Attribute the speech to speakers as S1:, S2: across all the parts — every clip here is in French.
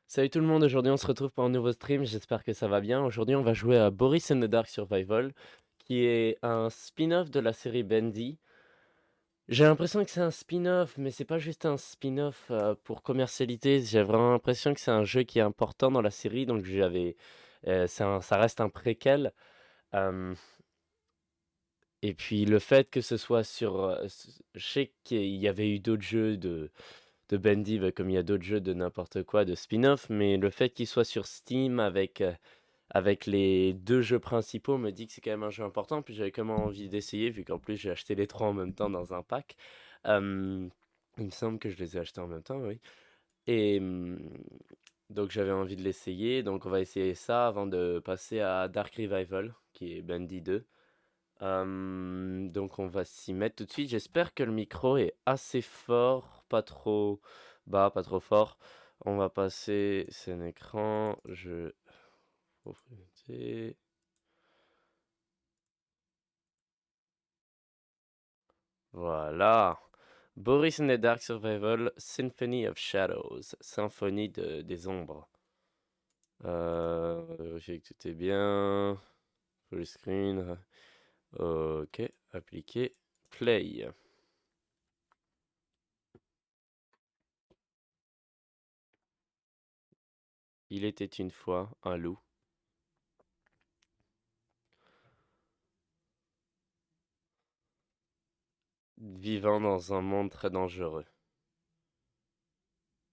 S1: Salut tout le monde, aujourd'hui on se retrouve pour un nouveau stream, j'espère que ça va bien. Aujourd'hui on va jouer à Boris and the Dark Survival, qui est un spin-off de la série Bendy. J'ai l'impression que c'est un spin-off, mais c'est pas juste un spin-off pour commercialité, j'ai vraiment l'impression que c'est un jeu qui est important dans la série, donc ça reste un préquel. Euh, et puis le fait que ce soit sur... je sais qu'il y avait eu d'autres jeux de Bendy, bah, comme il y a d'autres jeux de n'importe quoi, de spin-off, mais le fait qu'il soit sur Steam avec les 2 jeux principaux me dit que c'est quand même un jeu important, puis j'avais quand même envie d'essayer vu qu'en plus j'ai acheté les 3 en même temps dans un pack. Hem, il me semble que je les ai achetés en même temps, oui et donc j'avais envie de l'essayer, donc on va essayer ça avant de passer à Dark Revival qui est Bandy 2. Donc on va s'y mettre tout de suite. J'espère que le micro est assez fort, pas trop bas, pas trop fort. On va passer scène écran, je propriété. Voilà. Boris and the Dark Survival, Symphony of Shadows, des ombres. Vérifier que tout est bien. Full screen. Ok, appliquer. Play. Il était une fois un loup. Vivant dans un monde très dangereux.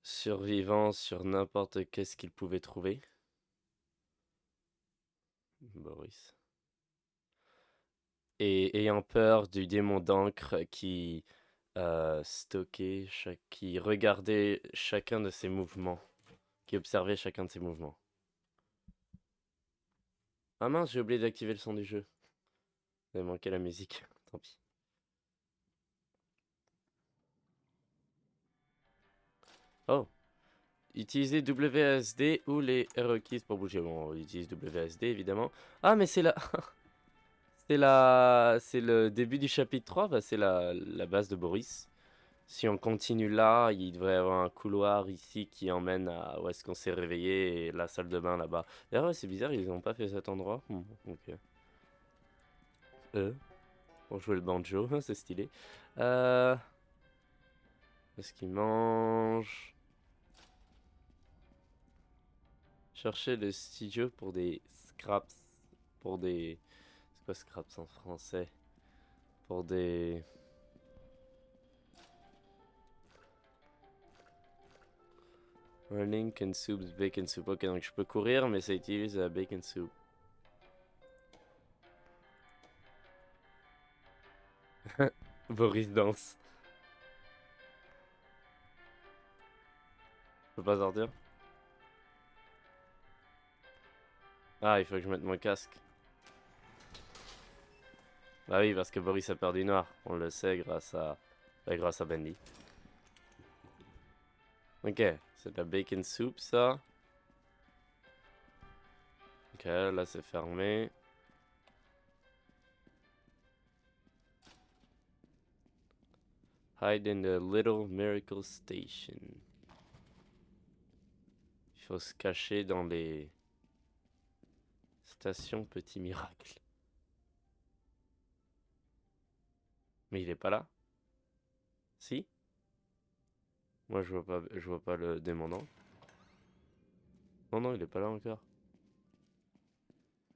S1: Survivant sur n'importe qu'est-ce qu'il pouvait trouver. Boris. Et ayant peur du démon d'encre qui regardait chacun de ses mouvements, qui observait chacun de ses mouvements. Ah mince, j'ai oublié d'activer le son du jeu. J'avais manqué la musique, tant pis. Oh, utilisez WASD ou les arrow keys pour bouger. Bon, on utilise WASD évidemment. Ah, mais c'est le début du chapitre 3, bah, c'est la base de Boris. Si on continue là, il devrait y avoir un couloir ici qui emmène à où est-ce qu'on s'est réveillé et la salle de bain là-bas. D'ailleurs, ouais, c'est bizarre, ils n'ont pas fait cet endroit. Ok. Pour jouer le banjo, c'est stylé. Euh, Est-ce qu'il mange? Chercher le studio pour des scraps. Pour des. C'est quoi scraps en français? Pour des. Running can soups, bacon soup. Ok, donc je peux courir, mais ça utilise la bacon soup. Boris danse. Je peux pas sortir? Ah, il faut que je mette mon casque. Bah oui, parce que Boris a peur du noir. On le sait grâce à Bendy. Ok, c'est de la bacon soup, ça. Ok, là c'est fermé. Hide in the Little Miracle Station. Il faut se cacher dans les stations Petit Miracle. Mais il est pas là? Si? Moi je vois pas le démon. Non, non, il est pas là encore.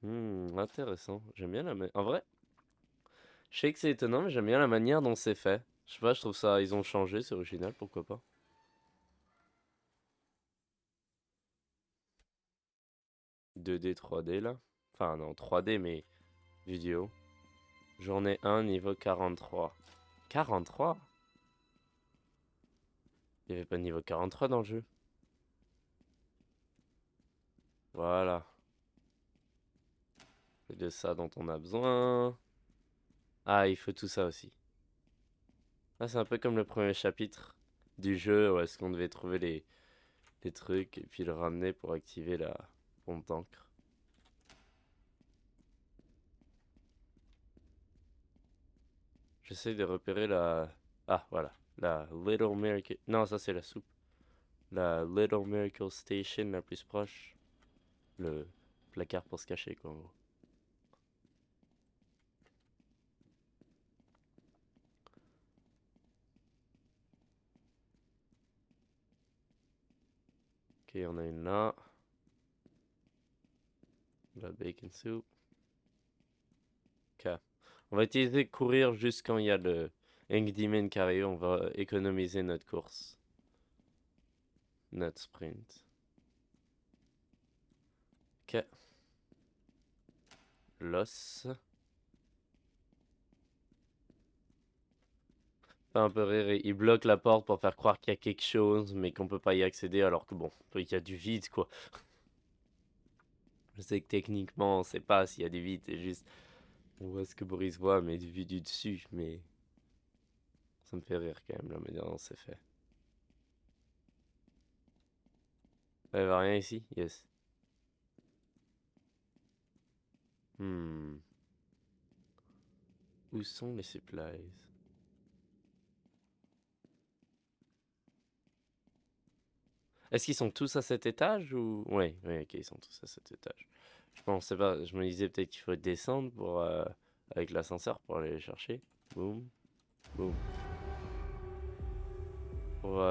S1: Intéressant. J'aime bien En vrai, je sais que c'est étonnant, mais j'aime bien la manière dont c'est fait. Je sais pas, je trouve ça. Ils ont changé, c'est original, pourquoi pas. 2D, 3D là. Enfin, non, 3D, mais vidéo. Journée 1, niveau 43. 43? Il y avait pas de niveau 43 dans le jeu. Voilà. C'est de ça dont on a besoin. Ah, il faut tout ça aussi. Ah, c'est un peu comme le premier chapitre du jeu où est-ce qu'on devait trouver les trucs et puis le ramener pour activer la pompe d'encre. J'essaie de repérer la... Ah, voilà. La Little Miracle... Non, ça c'est la soupe. La Little Miracle Station la plus proche. Le placard pour se cacher, quoi, en gros. Ok, on a une là. La bacon soup. Ok. On va utiliser courir juste quand il y a le Ink Demon qui arrive. On va économiser notre course. Notre sprint. Ok. L'os. Fait un peu rire. Il bloque la porte pour faire croire qu'il y a quelque chose, mais qu'on peut pas y accéder alors que bon, il y a du vide, quoi. Je sais que techniquement, on sait pas s'il y a du vide, c'est juste. On voit ce que Boris voit, mais vu du dessus, mais. Ça me fait rire quand même, là, mais non, c'est fait. Il y avait rien ici? Yes. Hmm. Où sont les supplies? Est-ce qu'ils sont tous à cet étage ou... Ouais, ouais, ok, ils sont tous à cet étage. Je pensais pas, je me disais peut-être qu'il faut descendre pour, avec l'ascenseur pour aller les chercher. Boum, boum. Pour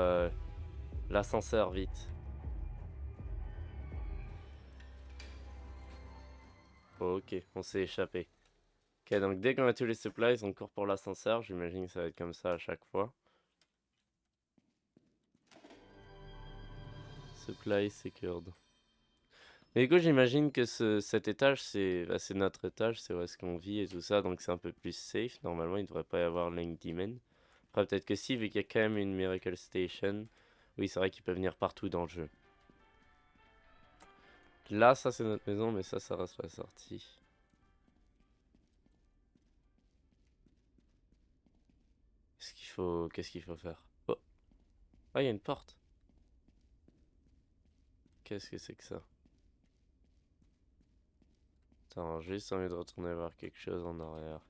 S1: l'ascenseur, vite. Ok, on s'est échappé. Ok, donc dès qu'on a tous les supplies, on court pour l'ascenseur. J'imagine que ça va être comme ça à chaque fois. Supplies secured. Mais du coup, j'imagine que cet étage, c'est notre étage, c'est où est-ce qu'on vit et tout ça, donc c'est un peu plus safe. Normalement, il ne devrait pas y avoir Link Demon. Après, peut-être que si, vu qu'il y a quand même une Miracle Station. Oui, c'est vrai qu'il peut venir partout dans le jeu. Là, ça, c'est notre maison, mais ça reste la sortie. Qu'est-ce qu'il faut faire? Oh, ah, il y a une porte. Qu'est-ce que c'est que ça? Attends, j'ai juste envie de retourner voir quelque chose en arrière.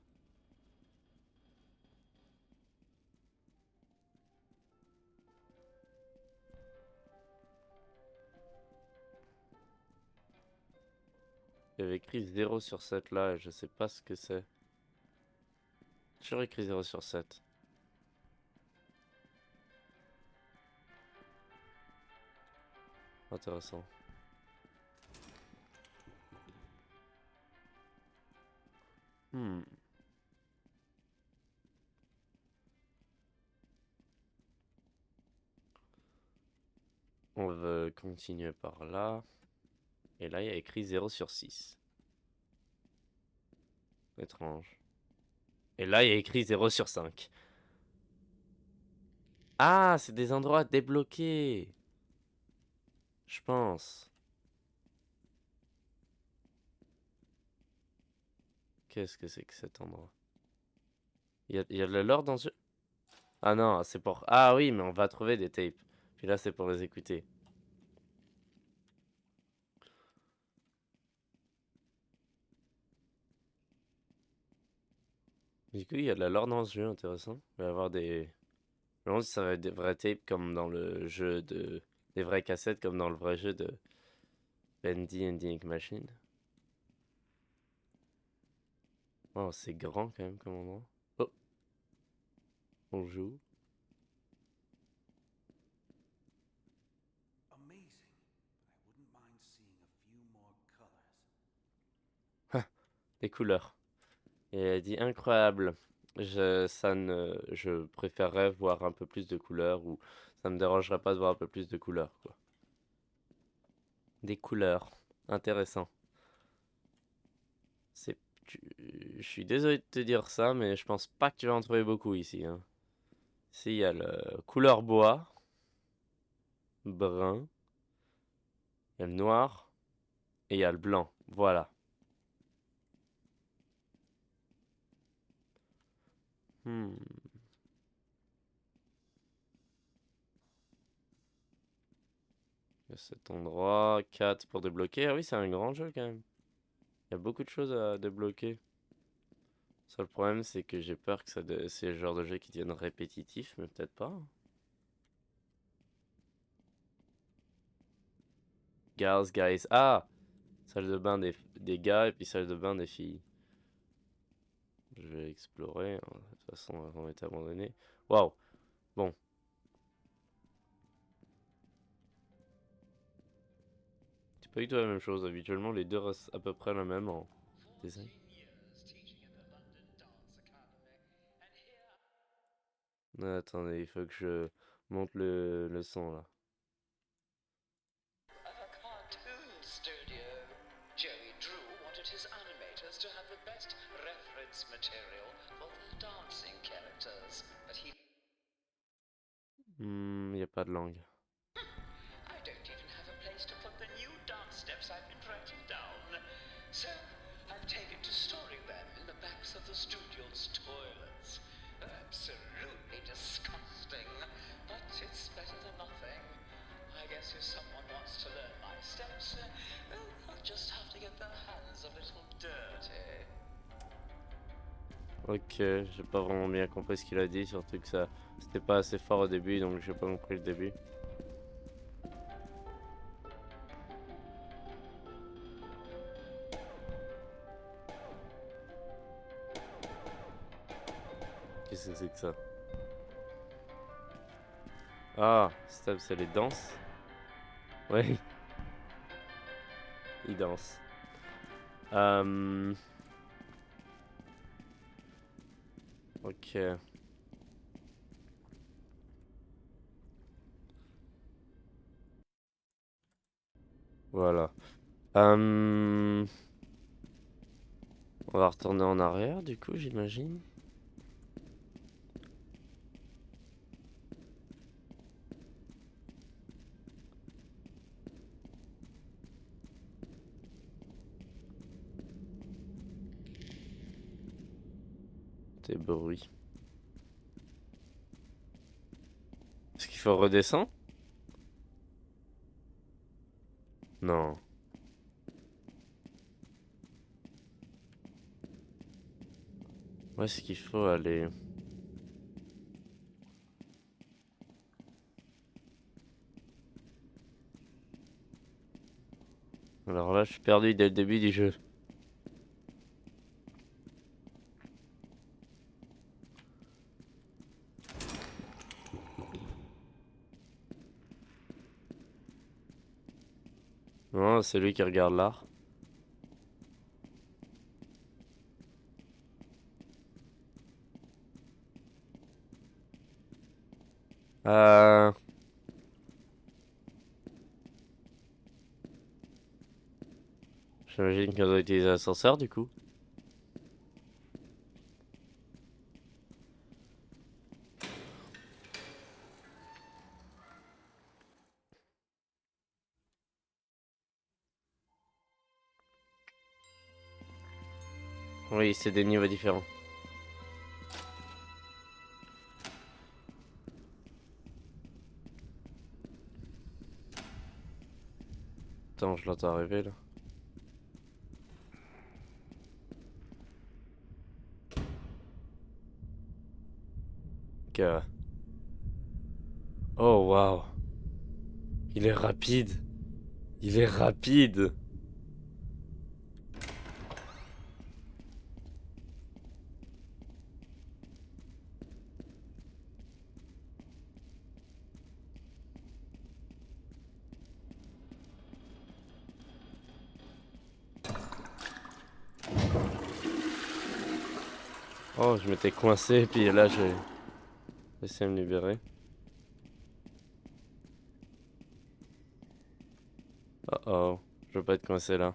S1: Il y avait écrit 0 sur 7 là, et je sais pas ce que c'est. J'aurais écrit 0 sur 7. Intéressant. Hmm. On veut continuer par là. Et là, il y a écrit 0 sur 6. Étrange. Et là, il y a écrit 0 sur 5. Ah, c'est des endroits débloqués. Je pense. Qu'est-ce que c'est que cet endroit? Il y a de l'or dans ce jeu? Ah non, c'est pour... Ah oui, mais on va trouver des tapes. Puis là, c'est pour les écouter. Du coup, il y a de la lore dans ce jeu, intéressant. Il va y avoir des... Je me demande si ça va être des vrais tapes comme dans le jeu de... Des vraies cassettes comme dans le vrai jeu de Bendy and the Ink Machine. Oh, c'est grand quand même comme endroit. Oh, on joue. Des couleurs. Et elle dit incroyable. Je préférerais voir un peu plus de couleurs ou ça me dérangerait pas de voir un peu plus de couleurs, quoi. Des couleurs. Intéressant. C'est, je suis désolé de te dire ça, mais je pense pas que tu vas en trouver beaucoup ici, hein. Ici, il y a le couleur bois, brun, il y a le noir et il y a le blanc. Voilà. Hmm. Il y a cet endroit, 4 pour débloquer. Ah oui, c'est un grand jeu quand même. Il y a beaucoup de choses à débloquer. Seul problème, c'est que j'ai peur que c'est le genre de jeu qui devienne répétitif, mais peut-être pas. Girls, guys. Ah! Salle de bain des gars et puis salle de bain des filles. Je vais explorer, hein. De toute façon, on va être abandonné. Waouh! Bon. C'est pas du tout la même chose. Habituellement, les deux restent à peu près la même en design. Attendez, il faut que je monte le son là.
S2: A cartoon studio. Joey Drew wanted his animators to have the best reference material for their dancing characters, but he...
S1: Y a pas de langue.
S2: I don't even have a place to put the new dance steps I've been writing down. So I've taken to storing them in the backs of the studio's toilets. Absolutely disgusting, but it's better than nothing. I guess if someone wants to learn my steps, they'll just have to get their hands a little dirty.
S1: Ok, j'ai pas vraiment bien compris ce qu'il a dit, surtout que ça c'était pas assez fort au début, donc j'ai pas compris le début. Qu'est-ce que c'est que ça? Ah, Stab, c'est les danses? Ouais, il danse. Ok. Voilà. On va retourner en arrière, du coup, j'imagine. Des bruits. Est-ce qu'il faut redescendre? Non. Où est-ce qu'il faut aller? Alors là, je suis perdu dès le début du jeu. Non, c'est lui qui regarde l'art. Euh... J'imagine qu'on doit utiliser l'ascenseur, du coup. Oui, c'est des niveaux différents. Attends, je l'entends arriver, là. Ok. Oh, waouh. Il est rapide. Il est rapide. Oh, je m'étais coincé, puis là, j'ai essayé de me libérer. Oh oh, je veux pas être coincé là.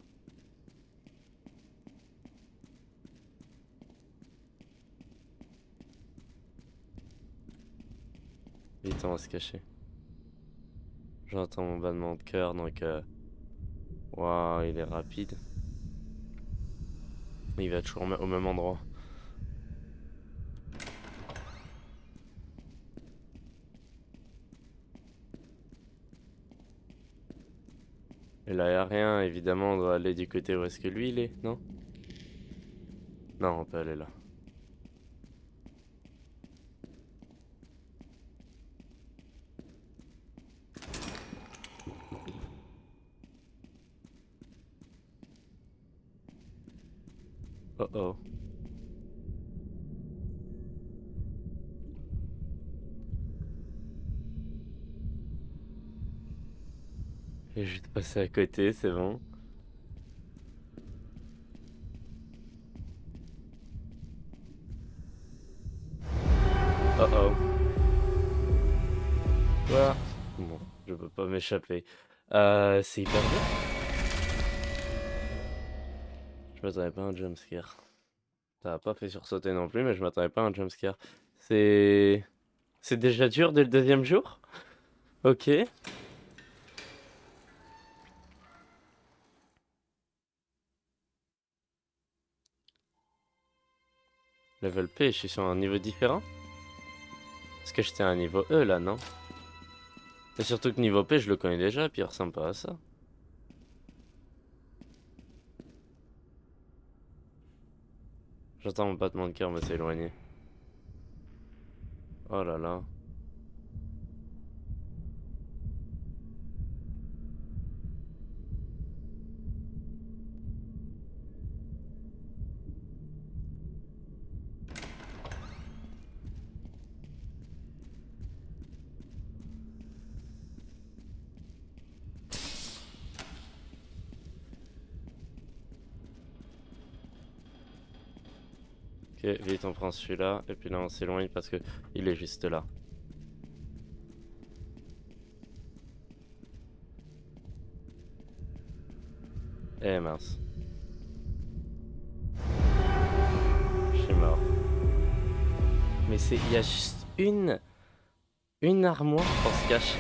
S1: Vite, on va se cacher. J'entends mon battement de cœur, donc... Waouh, il est rapide. Il va toujours au même endroit. Et là, y a rien, évidemment, on doit aller du côté où est-ce que lui, il est, non? Non, on peut aller là. Oh oh. J'ai juste passé à côté, c'est bon. Oh oh. Quoi? Bon, je peux pas m'échapper. C'est hyper dur. Je m'attendais pas à un jumpscare. Ça a pas fait sursauter non plus, mais je m'attendais pas à un jumpscare. C'est... C'est déjà dur dès le deuxième jour? Ok. Level P, je suis sur un niveau différent? Parce que j'étais à un niveau E là, non? Et surtout que niveau P, je le connais déjà, puis il ressemble pas à ça. J'entends mon battement de cœur me s'éloigner. Oh là là. Ok, vite on prend celui-là, et puis là on s'éloigne parce que il est juste là. Eh mince. Je suis mort. Mais c'est... Il y a juste une armoire pour se cacher.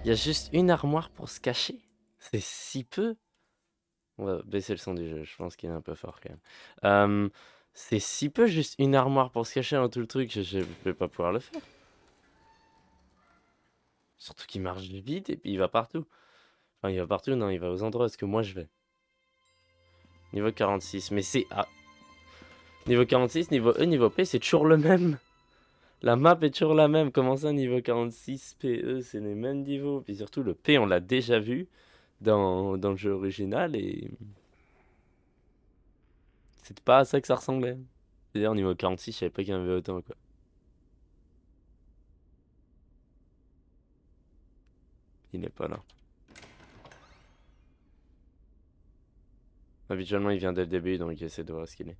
S1: Il y a juste une armoire pour se cacher. C'est si peu. On va baisser le son du jeu, je pense qu'il est un peu fort quand même. C'est si peu juste une armoire pour se cacher dans tout le truc, je vais pas pouvoir le faire. Surtout qu'il marche vite et puis il va partout. Enfin, il va partout, non, il va aux endroits où est-ce que moi je vais. Niveau 46, mais c'est... Ah. Niveau 46, niveau E, niveau P, c'est toujours le même. La map est toujours la même. Comment ça, niveau 46, P, E, c'est les mêmes niveaux. Puis surtout, le P, on l'a déjà vu dans le jeu original et... C'est pas à ça que ça ressemblait. D'ailleurs, niveau 46, je savais pas qu'il y en avait autant, quoi. Il n'est pas là. Habituellement, il vient dès le début, donc j'essaie de voir ce qu'il est.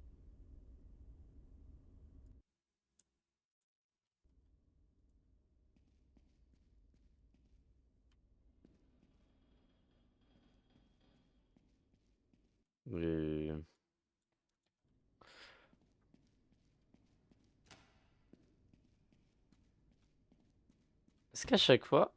S1: Et- Est-ce qu'à chaque fois...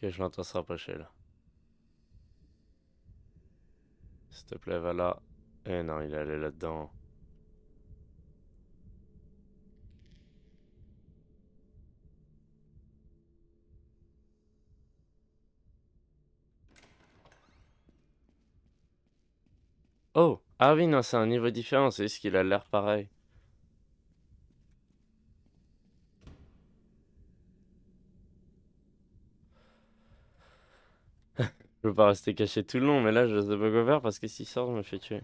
S1: Ok, je l'entends se rapprocher, là. S'il te plaît, va là. Eh non, il est allé là-dedans. Oh! Ah oui, non, c'est un niveau différent, c'est juste qu'il a l'air pareil. Je veux pas rester caché tout le long, mais là, je sais pas quoi faire parce que s'il sort, je me fais tuer.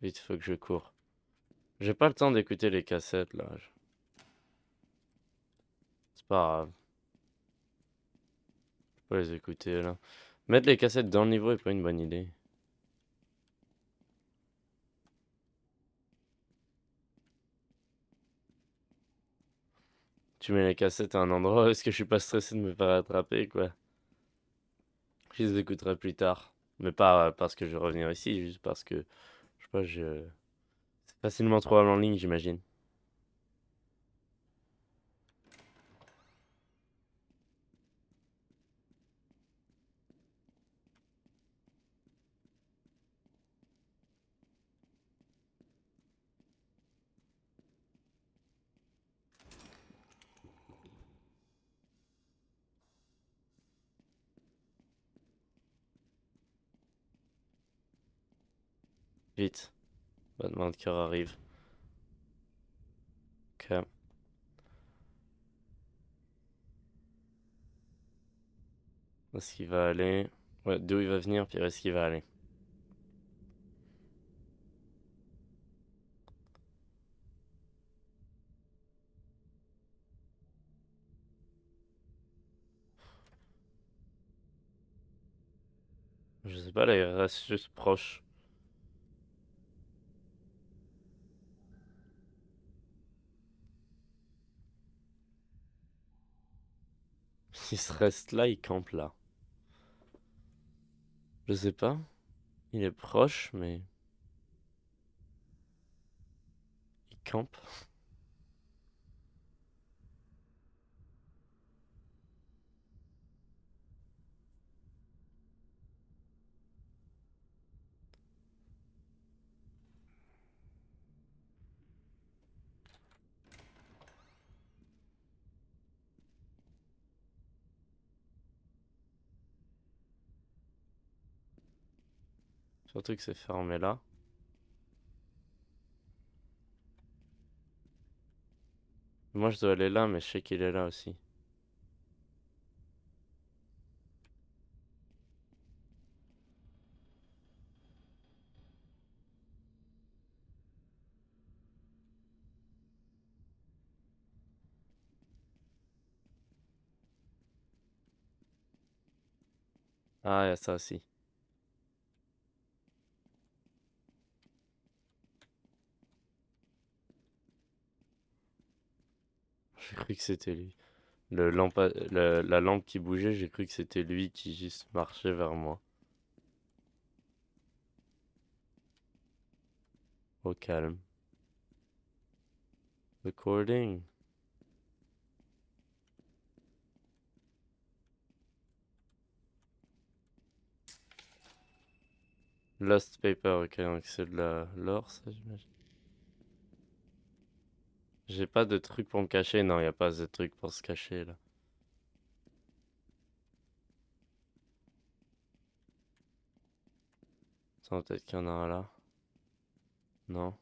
S1: Vite, faut que je cours. J'ai pas le temps d'écouter les cassettes, là. C'est pas grave. Je peux pas les écouter, là. Mettre les cassettes dans le niveau est pas une bonne idée. Tu mets les cassettes à un endroit où est-ce que je suis pas stressé de me faire attraper, quoi. Je les écouterai plus tard. Mais pas parce que je vais revenir ici, juste parce que, je sais pas, c'est facilement trouvable en ligne, j'imagine. Vite. Battement de cœur arrive. Ok. Où est-ce qu'il va aller? Ouais, d'où il va venir, puis où est-ce qu'il va aller? Je sais pas, là, il reste juste proche. S'il se reste là, il campe là. Je sais pas. Il est proche, mais il campe. Surtout que c'est fermé là. Moi, je dois aller là, mais je sais qu'il est là aussi. Ah, il y a ça aussi. J'ai cru que c'était lui. La lampe qui bougeait, j'ai cru que c'était lui qui juste marchait vers moi. Au calme. Recording. Lost paper, ok, donc c'est de l'or, ça, j'imagine. J'ai pas de truc pour me cacher, non, y a pas de truc pour se cacher là. Attends, peut-être qu'il y en a un là. Non.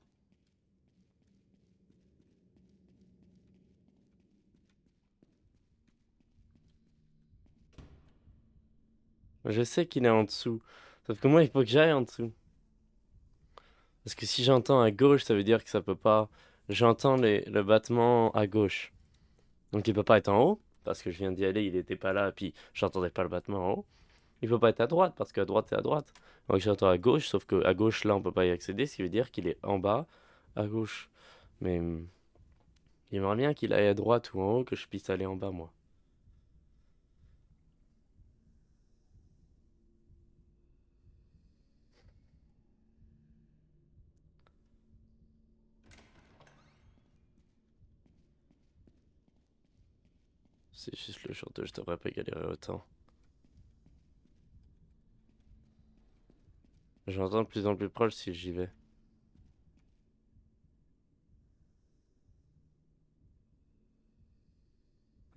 S1: Je sais qu'il est en dessous. Sauf que moi, il faut que j'aille en dessous. Parce que si j'entends à gauche, ça veut dire que ça peut pas. J'entends le battement à gauche. Donc il peut pas être en haut, parce que je viens d'y aller, il était pas là, puis j'entendais pas le battement en haut. Il peut pas être à droite, parce qu'à droite c'est à droite. Donc j'entends à gauche, sauf que à gauche là on peut pas y accéder, ce qui veut dire qu'il est en bas, à gauche. Mais il aimerait bien qu'il aille à droite ou en haut, que je puisse aller en bas moi. C'est juste le jour de je devrais pas galérer autant. J'entends de plus en plus proche si j'y vais.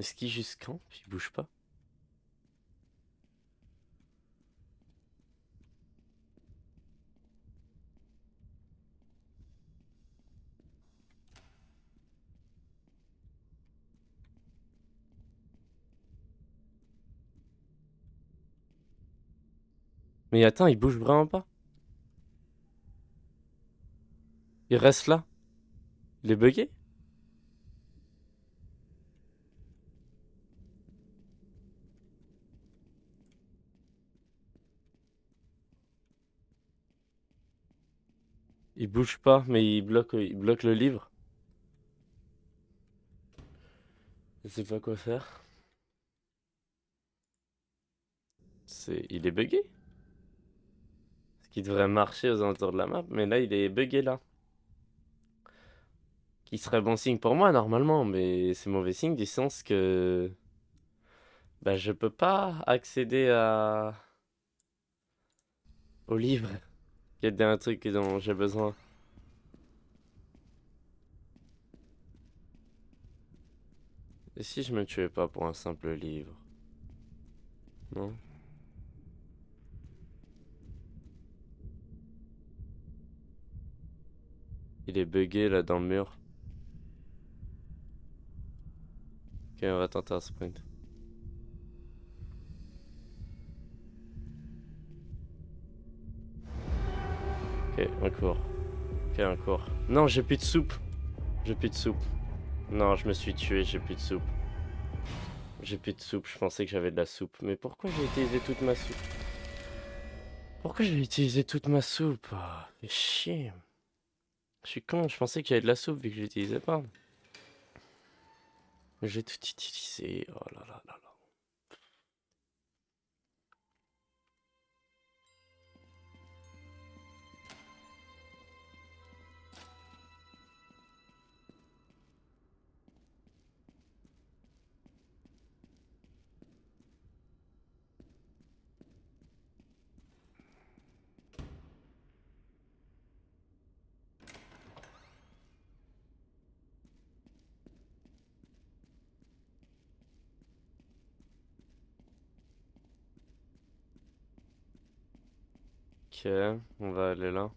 S1: Est-ce qu'il juste campe? Il bouge pas? Mais attends, il bouge vraiment pas? Il reste là? Il est bugué? Il bouge pas, mais il bloque le livre. Je sais pas quoi faire. Il est bugué? Ce qui devrait marcher aux alentours de la map, mais là il est bugué là. Qui serait bon signe pour moi normalement, mais c'est mauvais signe du sens que bah, je peux pas accéder au livre. Il y a un truc dont j'ai besoin. Et si je me tuais pas pour un simple livre? Non? Il est bugué là dans le mur. Ok, on va tenter un sprint. Ok, un court. Ok, un court. Non, j'ai plus de soupe. J'ai plus de soupe. Non, je me suis tué, j'ai plus de soupe. J'ai plus de soupe, je pensais que j'avais de la soupe. Mais pourquoi j'ai utilisé toute ma soupe? Pourquoi j'ai utilisé toute ma soupe? Ah, fais chier. Je suis con, je pensais qu'il y avait de la soupe vu que je l'utilisais pas. Mais j'ai tout utilisé. Oh là là là là. Ok, on va aller là.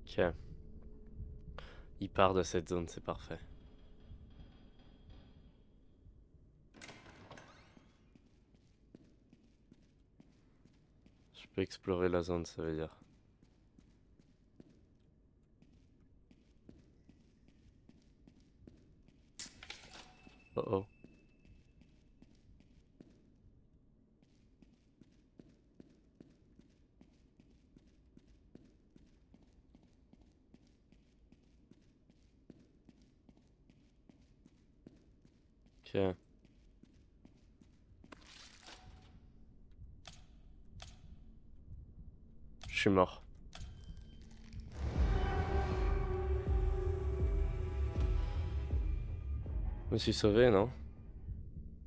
S1: Ok. Il part de cette zone, c'est parfait. Je peux explorer la zone, ça veut dire. Oh oh. Ok. Je suis mort. Je me suis sauvé, non?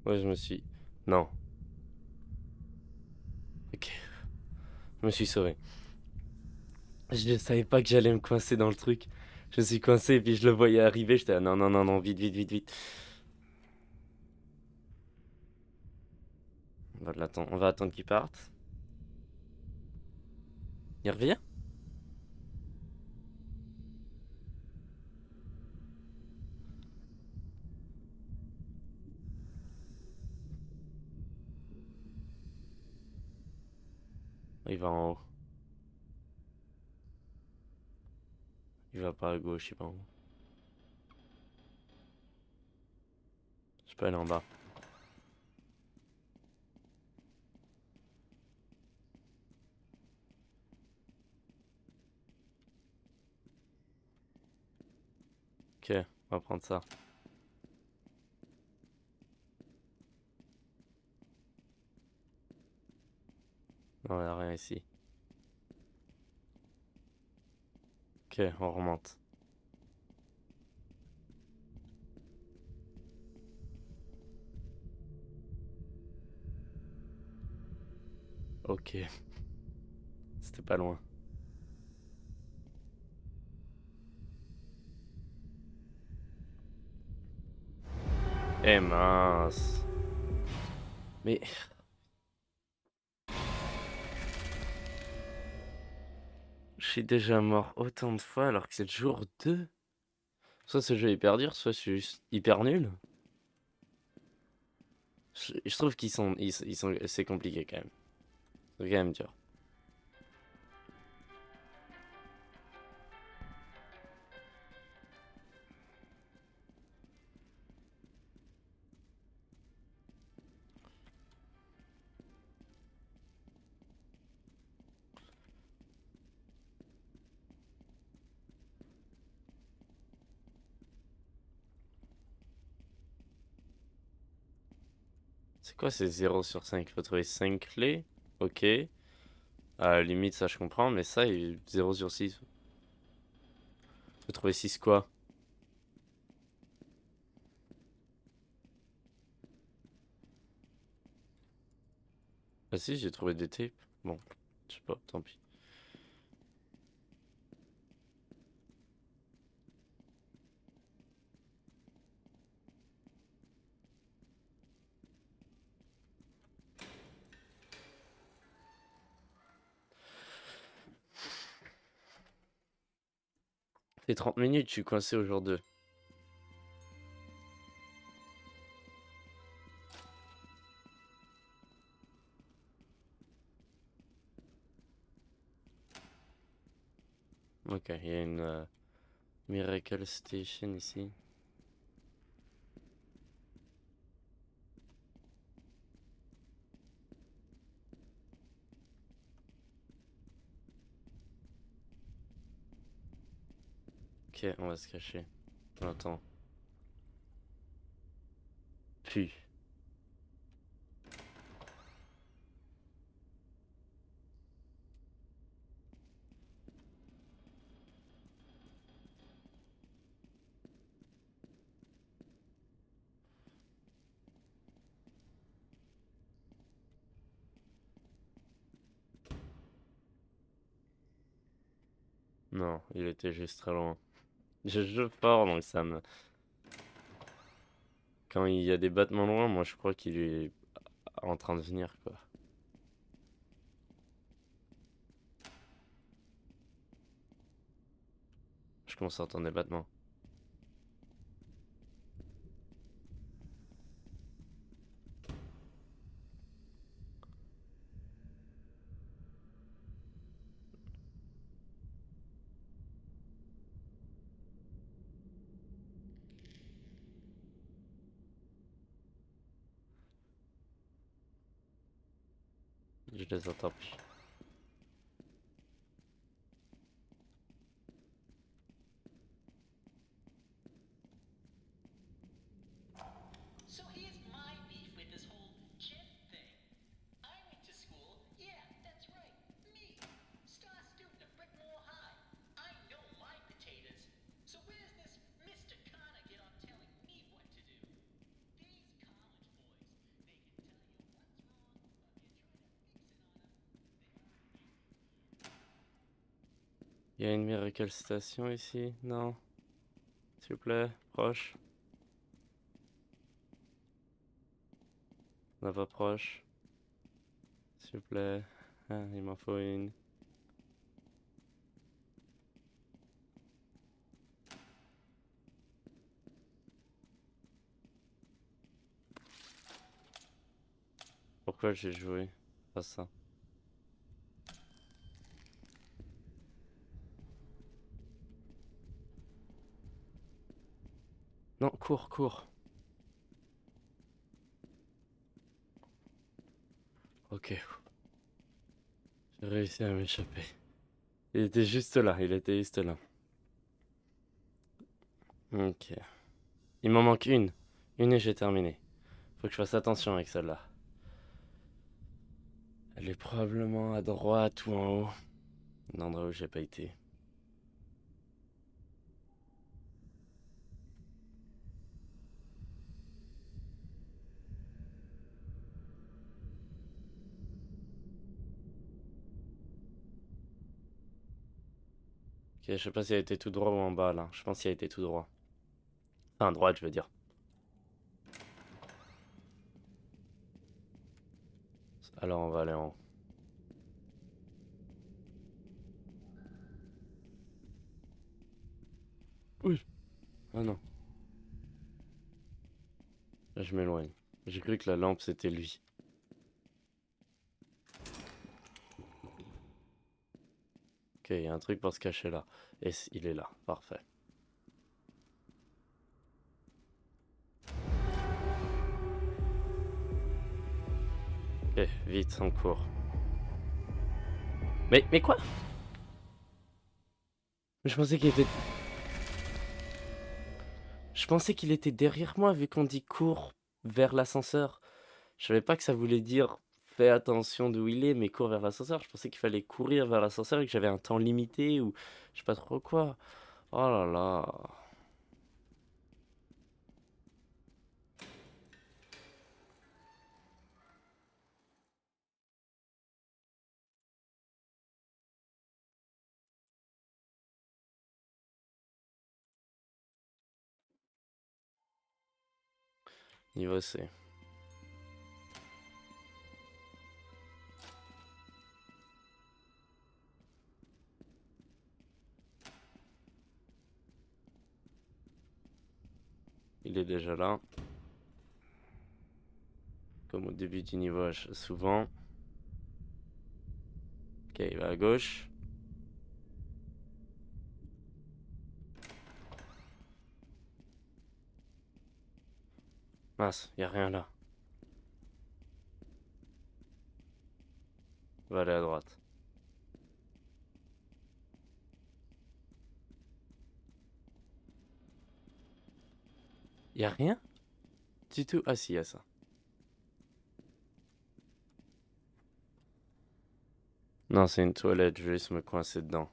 S1: Ouais, je me suis... Non. Ok. Je me suis sauvé. Je ne savais pas que j'allais me coincer dans le truc. Je me suis coincé et puis je le voyais arriver. J'étais là, non, non, non, non, vite, vite, vite, vite. On va attendre qu'il parte. Il revient? Il va en haut. Il va pas à gauche, il va en haut. Je peux aller en bas. Ok, on va prendre ça. Non, il n'y a rien ici. Ok, on remonte. Ok, c'était pas loin. Eh mince. Mais je suis déjà mort autant de fois alors que c'est le jour 2. Soit ce jeu est hyper dur, soit je suis juste hyper nul. Je trouve c'est compliqué quand même. C'est quand même dur. C'est quoi ces 0 sur 5? Faut trouver 5 clés. Ok. À la limite, ça je comprends, mais ça, 0 sur 6. Faut trouver 6 quoi? Ah si, j'ai trouvé des tapes. Bon, je sais pas, tant pis. C'est 30 minutes, je suis coincé au jour 2. Ok, il y a une Miracle Station ici. Ok, on va se cacher. Attends. Puis. Non, il était juste très loin. Je joue fort donc ça me... Quand il y a des battements loin, moi je crois qu'il est en train de venir quoi. Je commence à entendre des battements. Je les entends plus.
S2: So here's my beef with this whole kid thing. I went to school, yeah, that's right, me, star student of Brickmore High. I know my potatoes. So where's this Mr. Connor get on telling me what to do? These college boys, they can tell you what's wrong, but if you try to fix it on them,
S1: Il y a une Miracle Station ici? Non? S'il vous plaît, proche. On va proche. S'il vous plaît. Ah, il m'en faut une. Pourquoi j'ai joué à ça? Non, cours, cours. Ok. J'ai réussi à m'échapper. Il était juste là, il était juste là. Ok. Il m'en manque une. Une et j'ai terminé. Faut que je fasse attention avec celle-là. Elle est probablement à droite ou en haut. Un endroit où j'ai pas été. Ok, je sais pas si elle était tout droit ou en bas là. Je pense qu'elle a été tout droit. Enfin, droite, je veux dire. Alors on va aller en haut. Oui. Ah non. Là, je m'éloigne. J'ai cru que la lampe c'était lui. Ok, il y a un truc pour se cacher là. Et il est là. Parfait. Ok, vite, on court. Mais quoi? Je pensais qu'il était... Je pensais qu'il était derrière moi vu qu'on dit cours vers l'ascenseur. Je savais pas que ça voulait dire fais attention d'où il est, mais cours vers l'ascenseur. Je pensais qu'il fallait courir vers l'ascenseur et que j'avais un temps limité ou je sais pas trop quoi. Oh là là. Niveau C. Il est déjà là. Comme au début du niveau, souvent. Ok, il va à gauche. Mince, y a rien là. Il va aller à droite. Y a rien du tout. Ah si, y a ça. Non, c'est une toilette, je vais juste me coincer dedans.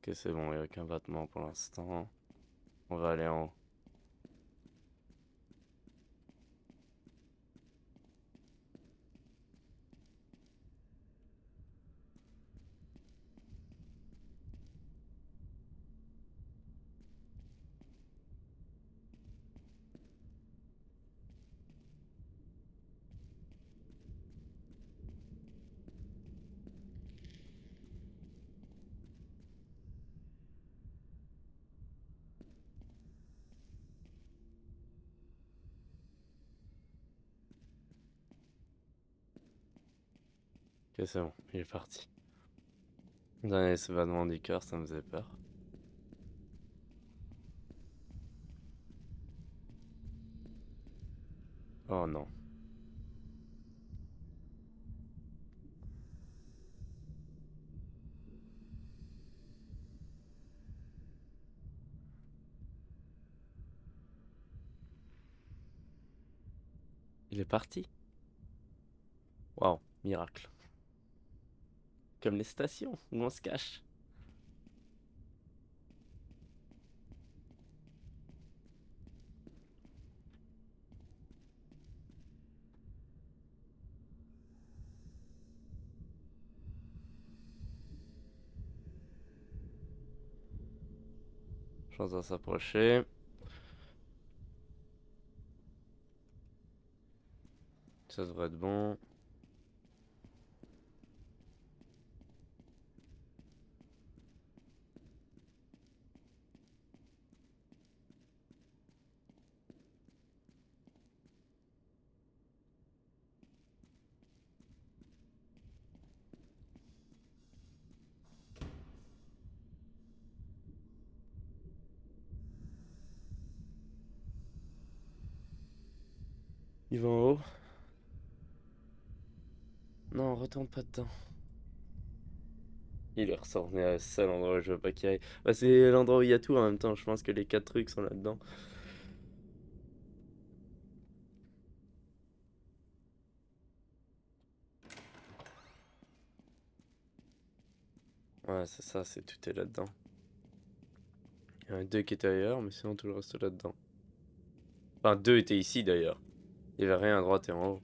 S1: Ok, c'est bon, y a aucun battement pour l'instant. On va aller en haut. Ok, c'est bon, il est parti. Dernier battement du cœur, ça me faisait peur. Oh non. Il est parti. Waouh, miracle. Comme les stations où on se cache. Chance à s'approcher. Ça devrait être bon. Il va en haut. Non, retourne pas dedans. Il est retourné à ce seul endroit où je veux pas qu'il aille. Bah, c'est l'endroit où il y a tout en même temps. Je pense que les 4 trucs sont là-dedans. Ouais, c'est ça, c'est tout est là-dedans. Il y en a 2 qui étaient ailleurs, mais sinon tout le reste est là-dedans. Enfin, 2 étaient ici d'ailleurs. Il y avait rien à droite et en haut.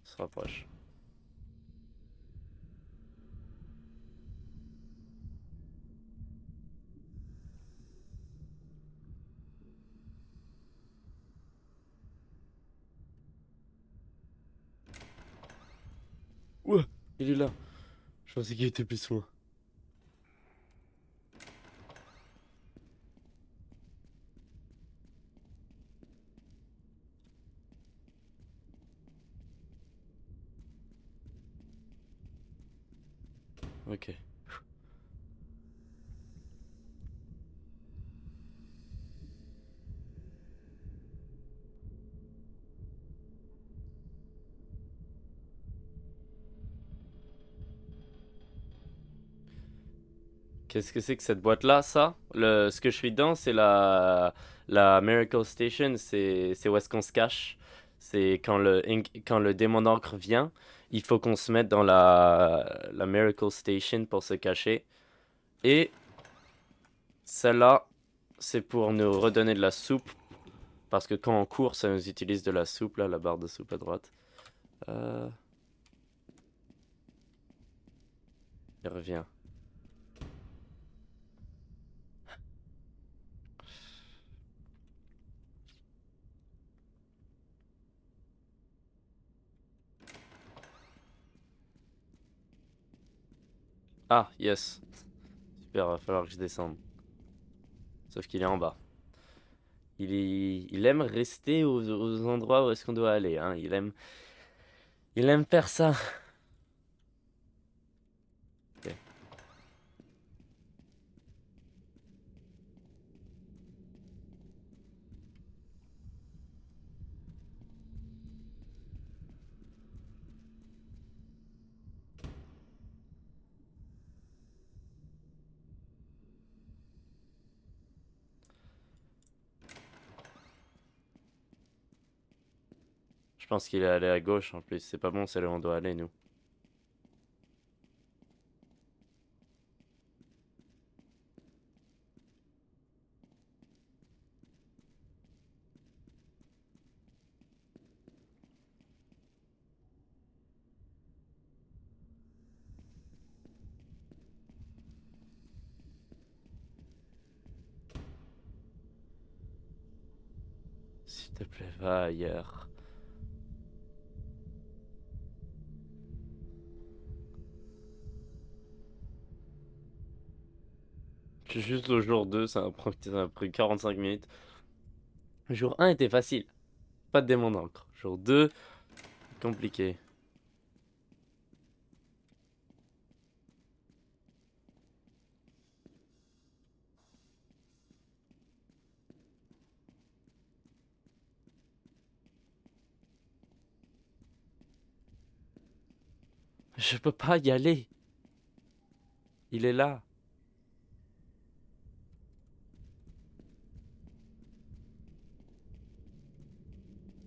S1: On se rapproche. Ouah, il est là. Je pensais qu'il était plus loin. Ok. Qu'est-ce que c'est que cette boîte-là, ça? Ce que je suis dedans, c'est la Miracle Station, c'est où est-ce qu'on se cache. C'est quand le démon d'encre vient, il faut qu'on se mette dans la Miracle Station pour se cacher. Et celle-là, c'est pour nous redonner de la soupe. Parce que quand on court, ça nous utilise de la soupe, là, la barre de soupe à droite. Euh... Il revient. Ah, yes. Super, va falloir que je descende. Sauf qu'il est en bas. Il aime rester aux endroits où est-ce qu'on doit aller, hein. Il aime faire ça. Ok. Je pense qu'il est allé à gauche en plus. C'est pas bon, c'est là où on doit aller, nous. S'il te plaît, va ailleurs. Je suis juste au jour 2, ça a pris 45 minutes. Le jour 1 était facile. Pas de démon d'encre. Jour 2, compliqué. Je peux pas y aller. Il est là.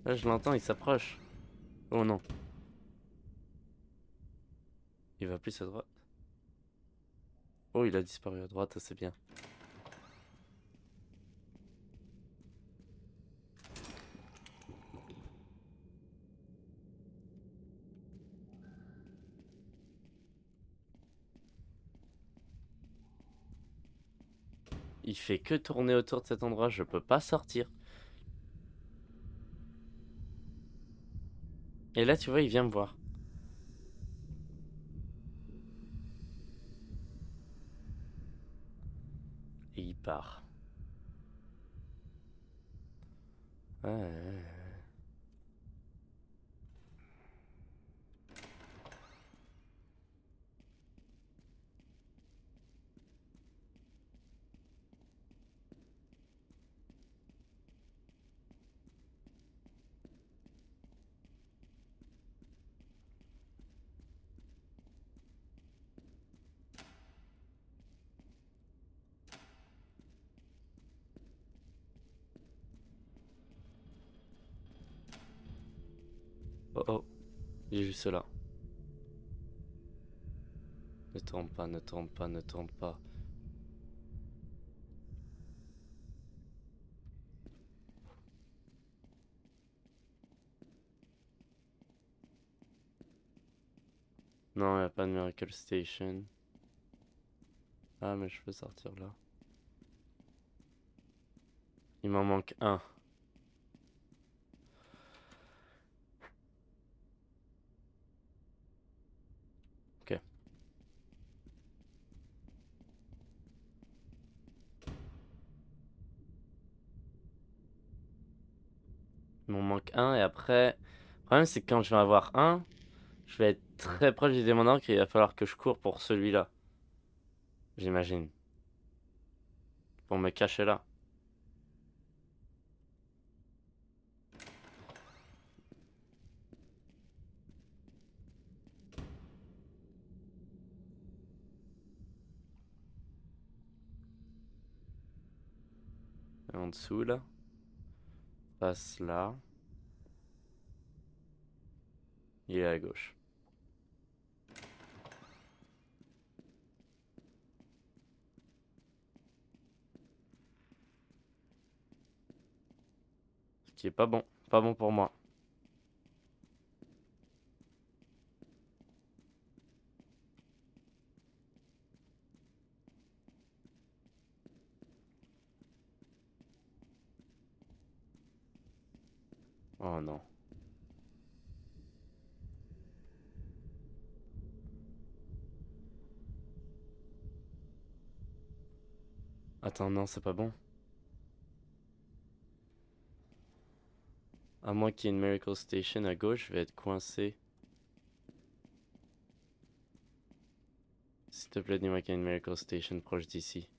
S1: Là, je l'entends, il s'approche. Oh non. Il va plus à droite. Oh, il a disparu à droite, c'est bien. Il fait que tourner autour de cet endroit, je peux pas sortir. Et là, tu vois, il vient me voir. Et il part. Ouais, ouais, ouais. Oh oh, il est juste là. Ne tourne pas, ne tourne pas, ne tourne pas. Non, y a pas de Miracle Station. Ah, mais je peux sortir là. Il m'en manque un. Ok. Il m'en manque un et après... Le problème, c'est que quand je vais avoir un, je vais être très proche du démon d'encre et il va falloir que je cours pour celui-là. J'imagine. Pour me cacher là. Et en dessous là. Passe là. Il est à gauche. Ce qui est pas bon. Pas bon pour moi. Oh non. Attends, non, c'est pas bon. À moins qu'il y ait une Miracle Station à gauche, je vais être coincé. S'il te plaît, dis-moi qu'il y a une Miracle Station proche d'ici.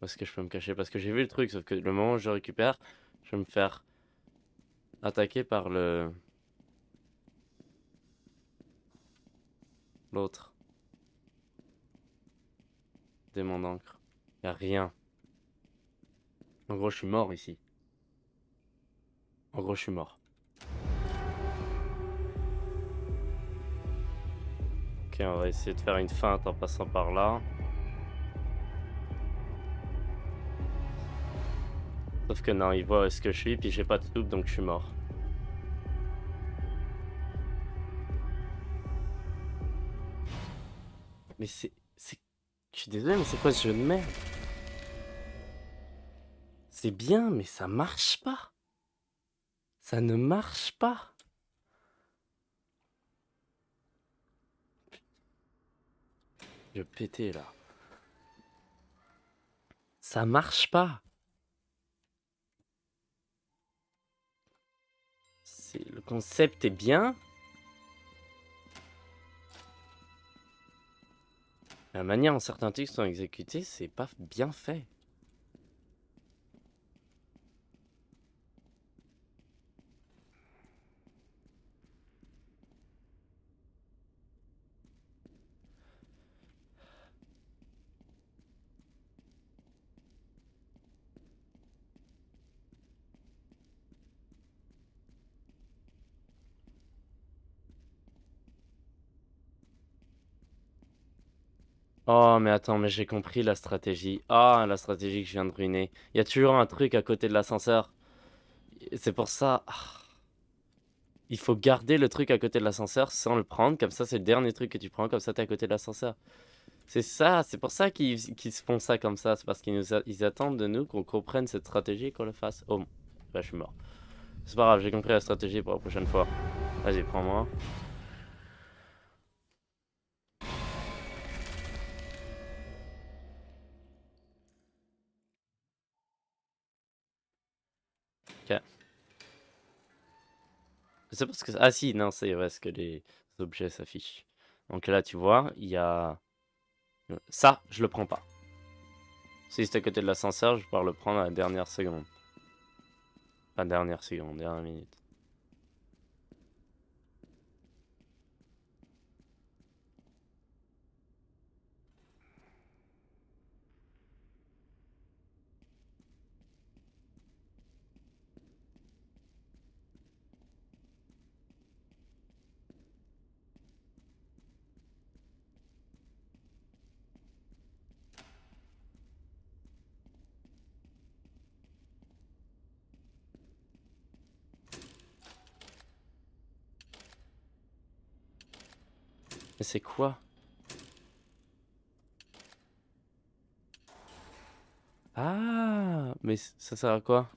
S1: Où est-ce que je peux me cacher? Parce que j'ai vu le truc, sauf que le moment où je récupère, je vais me faire attaquer par l'autre démon d'encre. Y'a rien. En gros, je suis mort ici. En gros, je suis mort. Ok, on va essayer de faire une feinte en passant par là. Sauf que non, il voit où est-ce que je suis, puis j'ai pas de soupe, donc je suis mort. Mais c'est... Je suis désolé, mais c'est quoi ce jeu de merde? C'est bien, mais ça marche pas. Ça ne marche pas. Je vais péter là. Ça marche pas. Le concept est bien. La manière dont certains trucs sont exécutés, c'est pas bien fait. Oh, mais attends, mais j'ai compris la stratégie. Ah, la stratégie que je viens de ruiner. Il y a toujours un truc à côté de l'ascenseur. C'est pour ça. Il faut garder le truc à côté de l'ascenseur sans le prendre. Comme ça, c'est le dernier truc que tu prends. Comme ça, t'es à côté de l'ascenseur. C'est ça, c'est pour ça qu'ils se font ça comme ça. C'est parce qu'ils attendent de nous qu'on comprenne cette stratégie et qu'on le fasse. Oh, bah, je suis mort. C'est pas grave, j'ai compris la stratégie pour la prochaine fois. Vas-y, prends-moi. Ok. C'est parce que... Ah si, non, c'est vrai, ce que les objets s'affichent. Donc là, tu vois, il y a... Ça, je le prends pas. Si c'est à côté de l'ascenseur, je vais pouvoir le prendre à la dernière seconde. Pas dernière seconde, dernière minute. Mais c'est quoi? Ah, mais ça sert à quoi?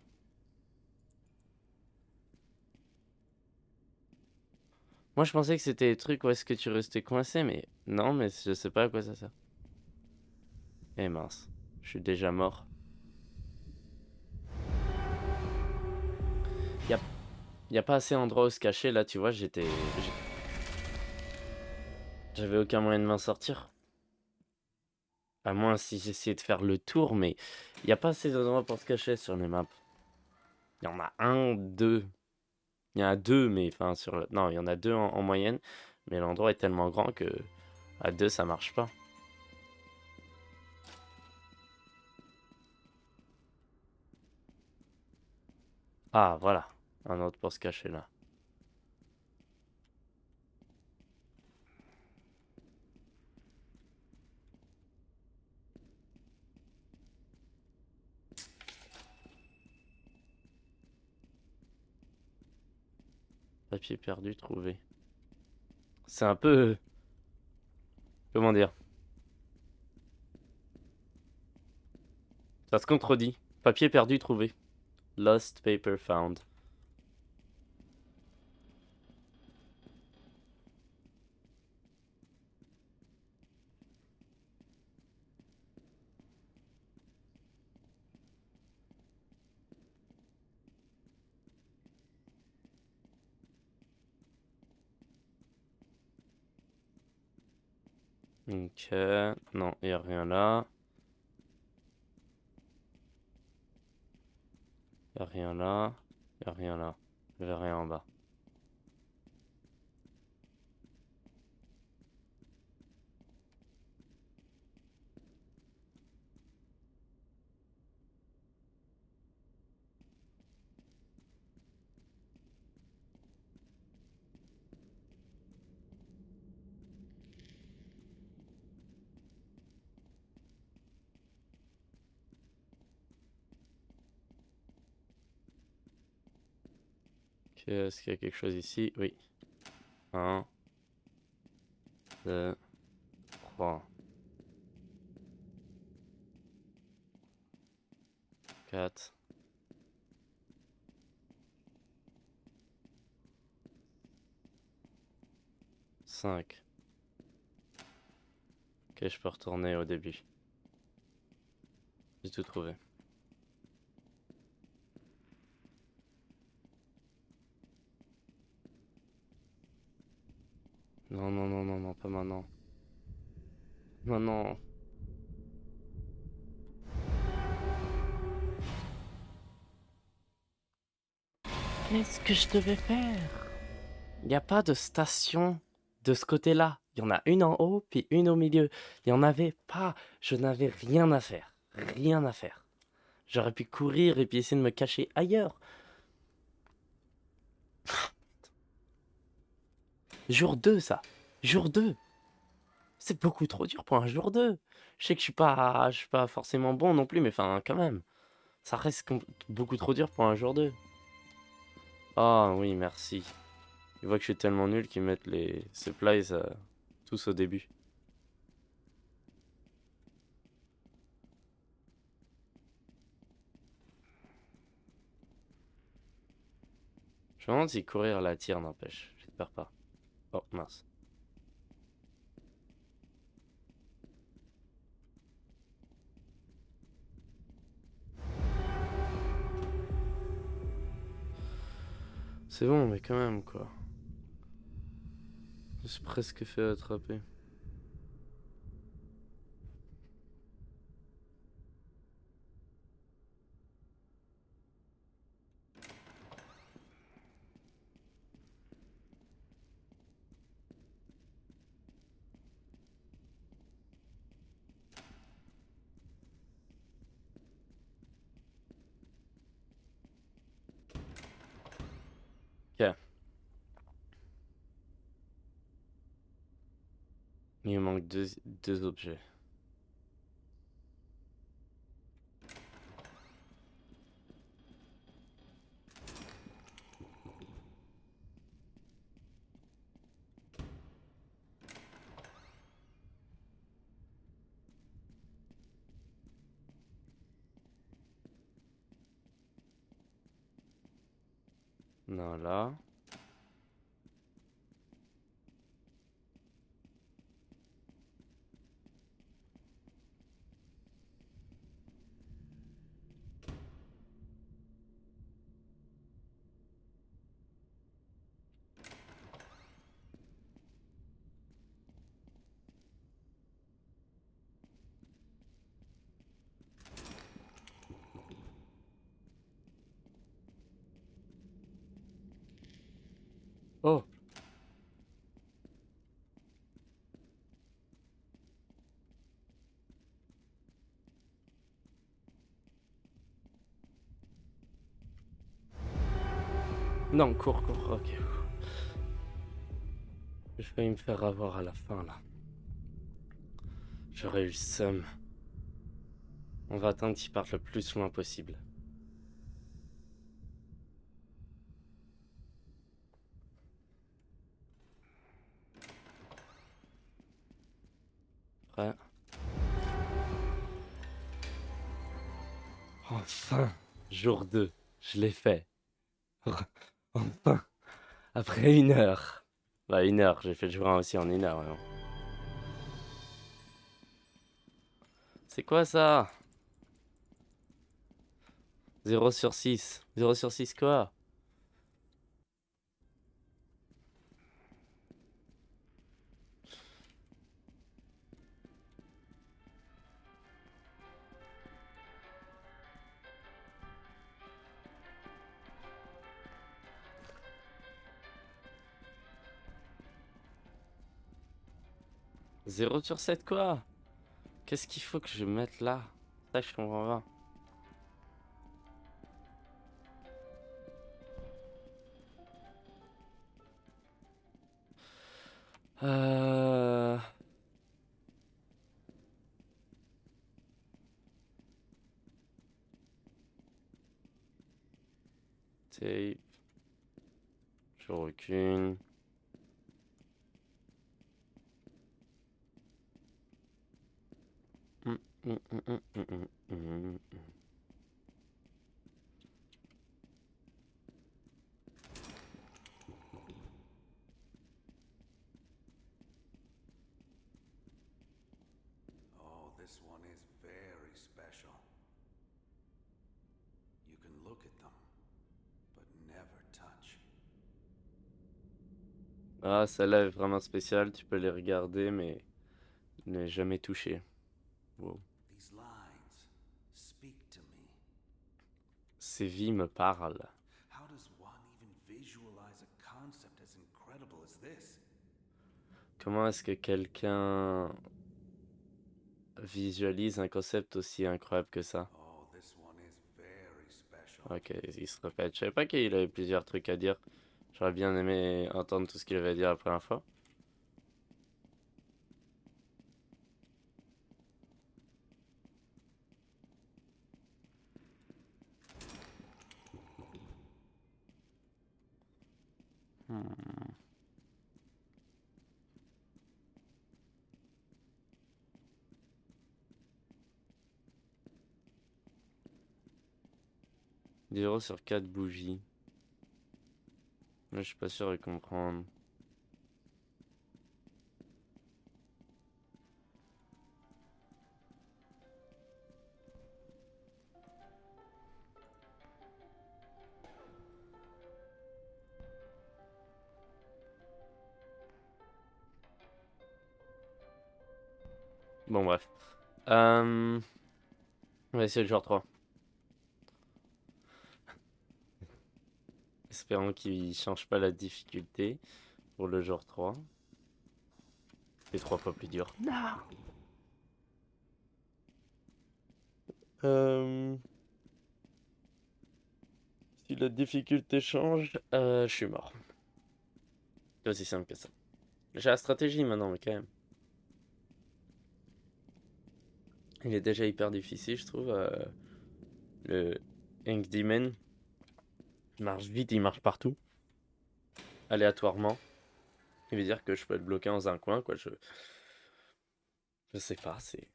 S1: Moi, je pensais que c'était des trucs où est-ce que tu restais coincé, mais non, mais je sais pas à quoi ça sert. Eh mince, je suis déjà mort. Y a pas assez d'endroits où se cacher, là, tu vois, j'avais aucun moyen de m'en sortir. À moins si j'essayais de faire le tour, mais y a pas assez d'endroits pour se cacher sur les maps. Il y en a un, deux. Il y en a deux, mais enfin non, il y en a deux en moyenne, mais l'endroit est tellement grand que à deux ça marche pas. Ah voilà, un autre pour se cacher là. Papier perdu trouvé. C'est un peu, comment dire, ça se contredit. Papier perdu trouvé. Lost paper found. Ok, non, il a rien là. Il a rien là. Il a rien là. Il a rien en bas. Ok, est-ce qu'il y a quelque chose ici? Oui. 1, 2, 3, 4, 5. Ok, je peux retourner au début. J'ai tout trouvé. Non, non, non, non, non, pas maintenant. Non, non. Qu'est-ce que je devais faire? Il n'y a pas de station de ce côté-là. Il y en a une en haut, puis une au milieu. Il n'y en avait pas. Je n'avais rien à faire. Rien à faire. J'aurais pu courir et puis essayer de me cacher ailleurs. Jour 2, ça. Jour 2. C'est beaucoup trop dur pour un jour 2. Je sais que je suis pas forcément bon non plus, mais enfin, quand même. Ça reste beaucoup trop dur pour un jour 2. Ah oui, merci. Ils voient que je suis tellement nul qu'ils mettent les supplies tous au début. Je me demande si courir la tire n'empêche. J'espère pas. Oh, mince. C'est bon, mais quand même, quoi. Je suis presque fait attraper. Ok. Il me manque deux objets. Non, là. Oh! Non, cours, cours, ok. Je vais me faire avoir à la fin, là. J'aurais eu le seum. On va attendre qu'il parte le plus loin possible. Prêt? Enfin! Jour 2. Je l'ai fait. Enfin! Après 1 heure. Bah, 1 heure. J'ai fait le jour 1 aussi en 1 heure, vraiment. C'est quoi ça? 0/6. 0/6 quoi? 0 sur 7 quoi? Qu'est-ce qu'il faut que je mette là? Ça, je comprends pas. Euh... Tape. Je recule. Hum, hum, hum, hum, hum, hum, hum, hum.
S3: Oh, this one is very special. You can look at them, but never touch.
S1: Ah, celle-là est vraiment spéciale. Tu peux les regarder, mais ne jamais toucher. Wow.
S3: These lines speak to me.
S1: Ces vies me parlent.
S3: How does one even visualize a concept as incredible as this?
S1: Comment est-ce que quelqu'un visualise un concept aussi incroyable que ça?
S3: Oh, this one is very special.
S1: Ok, il se répète. Je savais pas qu'il avait plusieurs trucs à dire. J'aurais bien aimé entendre tout ce qu'il avait à dire la première fois. Hmm. Zéro sur 4 bougies. Là, je suis pas sûr de comprendre. Bon, bref. On va essayer le genre 3. Espérons qu'il change pas la difficulté pour le genre 3. C'est 3 fois plus dur. Non. Si la difficulté change, je suis mort. C'est aussi simple que ça. J'ai la stratégie maintenant, mais quand même. Il est déjà hyper difficile, je trouve. Le Ink Demon. Il marche vite, il marche partout. Aléatoirement. Il veut dire que je peux être bloqué dans un coin, quoi. Je sais pas, c'est.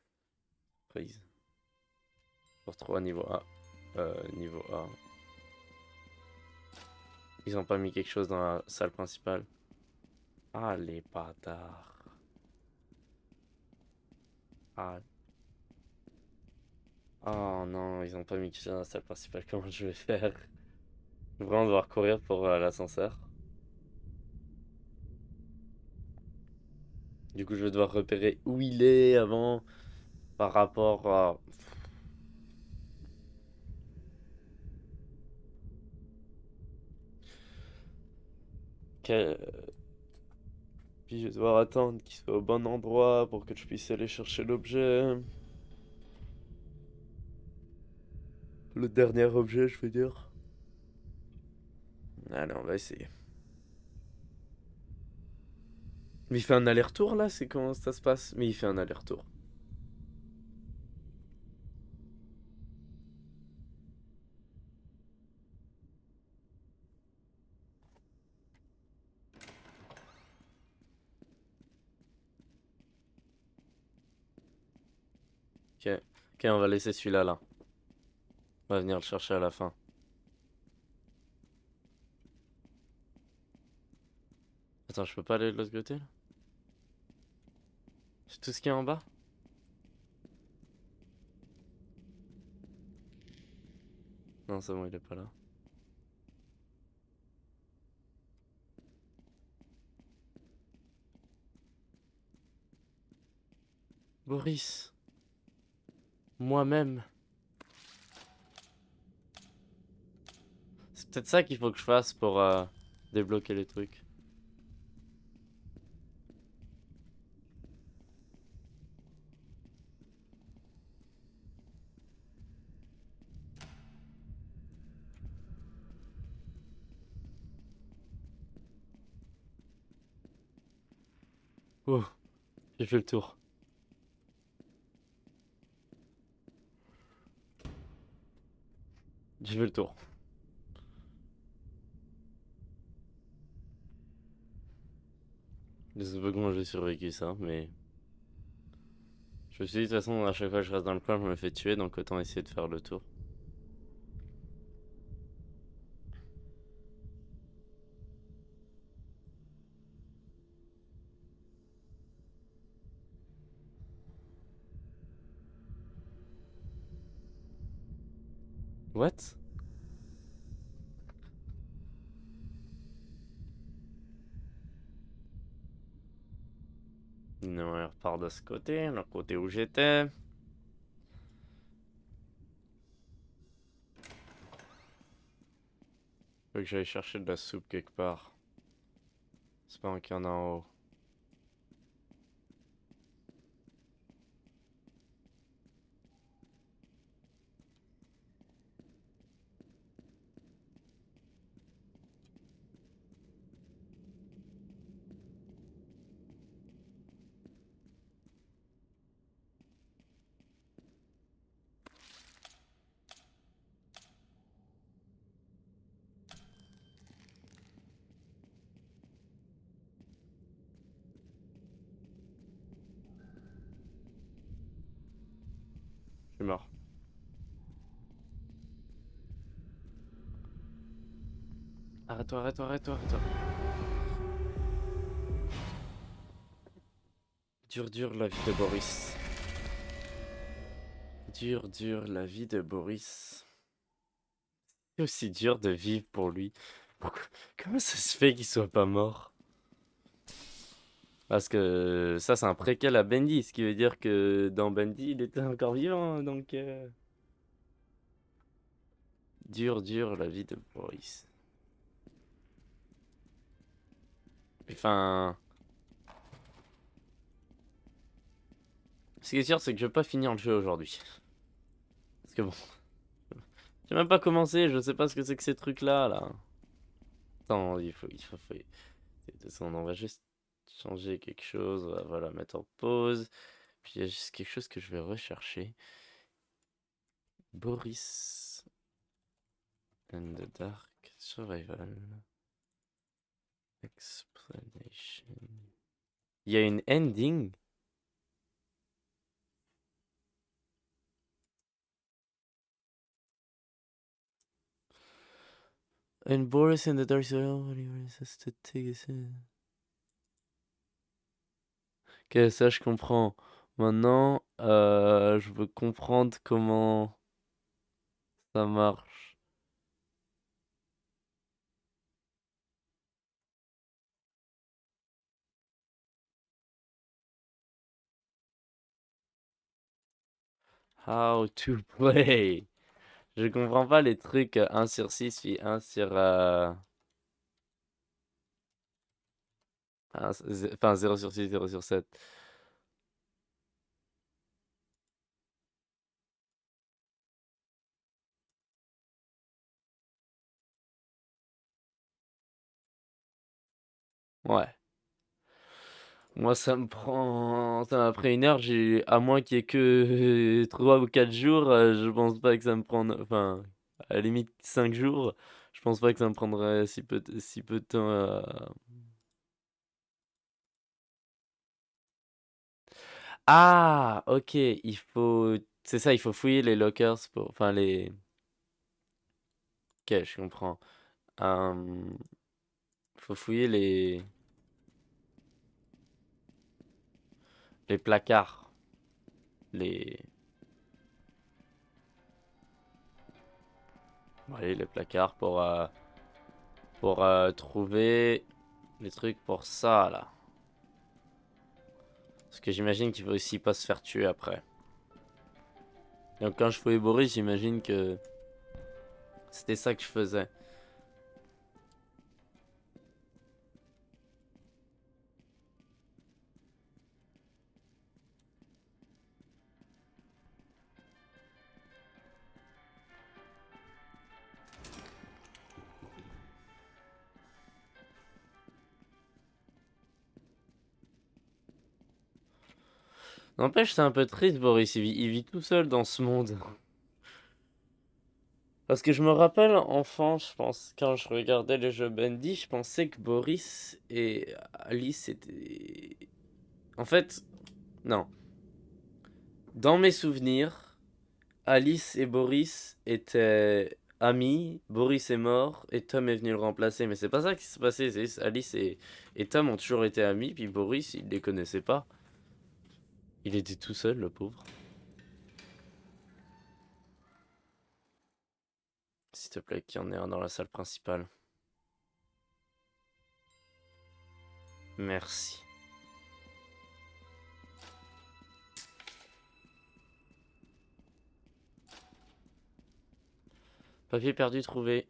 S1: Prise. Pour 3 niveau A. Niveau A. Ils ont pas mis quelque chose dans la salle principale. Ah, les bâtards. Ah. Oh non, ils ont pas mis quelque chose dans la salle principale. Comment je vais faire? Je vais vraiment devoir courir pour l'ascenseur. Du coup, je vais devoir repérer où il est avant par rapport à. Quel- Puis je vais devoir attendre qu'il soit au bon endroit pour que je puisse aller chercher l'objet. Le dernier objet, je veux dire. Allez, on va essayer. Mais il fait un aller-retour là, c'est comment ça se passe? Mais il fait un aller-retour. Ok, ok, on va laisser celui-là là. On va venir le chercher à la fin. Attends, je peux pas aller de l'autre côté là? C'est tout ce qu'il y a en bas? Non, c'est bon, il est pas là. Boris, moi-même. C'est peut-être ça qu'il faut que je fasse pour débloquer les trucs. Oh, j'ai fait le tour. J'ai fait le tour. Je sais pas comment j'ai survécu ça, mais... Je me suis dit, de toute façon, à chaque fois que je reste dans le coin, je me fais tuer, donc autant essayer de faire le tour. What? Non, il repart de ce côté, le côté où j'étais. Faut que j'aille chercher de la soupe quelque part. C'est pas qu'il y en a en haut. Je suis mort. Arrête-toi, arrête-toi, arrête-toi, arrête-toi. Dur, dur la vie de Boris. Dur, dur la vie de Boris. C'est aussi dur de vivre pour lui. Comment ça se fait qu'il soit pas mort? Parce que ça, c'est un préquel à Bendy, ce qui veut dire que dans Bendy, il était encore vivant, donc... Dur, dur la vie de Boris. Enfin... Ce qui est sûr, c'est que je vais pas finir le jeu aujourd'hui. Parce que bon... J'ai même pas commencé, je sais pas ce que c'est que ces trucs-là, là. Attends, De toute façon, on va juste changer quelque chose, voilà, mettre en pause. Puis il y a juste quelque chose que je vais rechercher. Boris and the Dark Survival Explanation. Il y a une ending. And Boris and the Dark Survival, what he has to take his... Ok, ça je comprends. Maintenant, je veux comprendre comment ça marche. How to play. Je comprends pas les trucs 1 sur 6 puis 1 sur... enfin 0 sur 6, 0 sur 7. Ouais. Moi, ça m'a pris 1 heure. À moins qu'il y ait que 3 ou 4 jours, je pense pas que ça me prend. Enfin, à la limite 5 jours, je pense pas que ça me prendrait si peu de temps. Ah, ok. C'est ça, il faut fouiller les lockers pour. Enfin, les. Ok, je comprends. Il faut fouiller les placards. Les. Oui, les placards pour trouver les trucs pour ça, là. Parce que j'imagine qu'il faut aussi pas se faire tuer après. Donc quand je fouillais Boris, j'imagine que c'était ça que je faisais. N'empêche, c'est un peu triste, Boris. Il vit tout seul dans ce monde. Parce que je me rappelle, enfant, je pense, quand je regardais les jeux Bendy, je pensais que Boris et Alice étaient... En fait, non. Dans mes souvenirs, Alice et Boris étaient amis, Boris est mort et Tom est venu le remplacer. Mais c'est pas ça qui s'est passé. Alice et Tom ont toujours été amis, puis Boris, il les connaissait pas. Il était tout seul, le pauvre. S'il te plaît, qu'il y en ait un dans la salle principale. Merci. Papier perdu trouvé.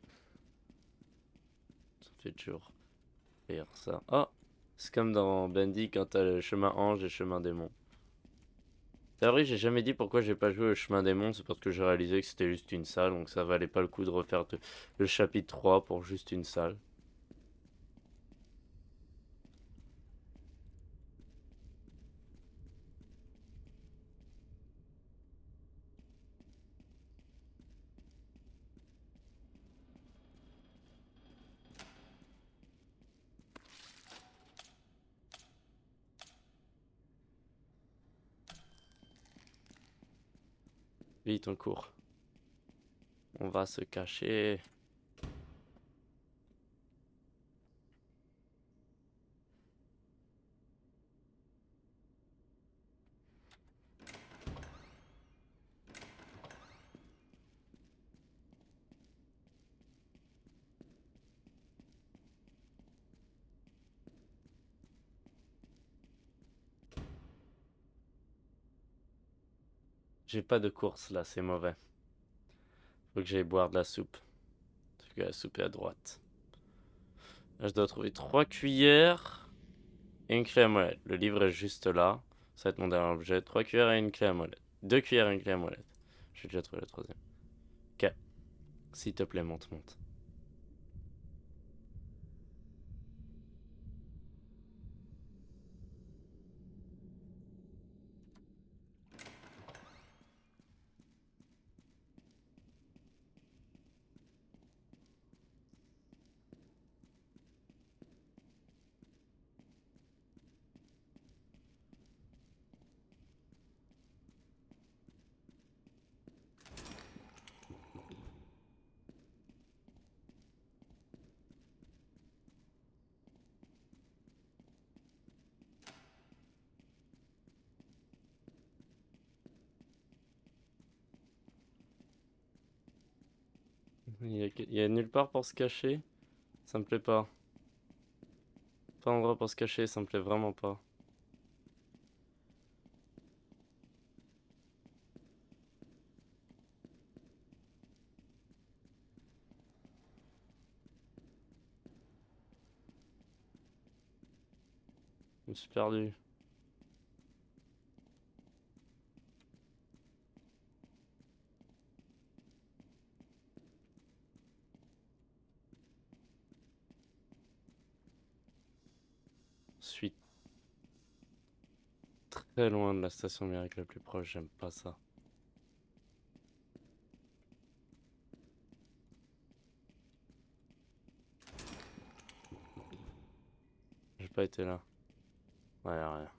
S1: Ça fait toujours rire ça. Oh, c'est comme dans Bendy quand t'as le chemin ange et le chemin démon. C'est vrai, j'ai jamais dit pourquoi j'ai pas joué au chemin démon, c'est parce que j'ai réalisé que c'était juste une salle, donc ça valait pas le coup de refaire le chapitre 3 pour juste une salle. Vite, on court. On va se cacher. J'ai pas de course là, c'est mauvais. Faut que j'aille boire de la soupe. Parce que la soupe est à droite. Là, je dois trouver 3 cuillères et une clé à molette. Le livre est juste là. Ça va être mon dernier objet. 3 cuillères et une clé à molette. 2 cuillères et une clé à molette. J'ai déjà trouvé la troisième. Ok. S'il te plaît, monte, monte. Il y a nulle part pour se cacher. Ça me plaît pas. Pas endroit pour se cacher, ça me plaît vraiment pas. Je me suis perdu. Je suis très loin de la station numérique la plus proche, j'aime pas ça. J'ai pas été là. Ouais, rien.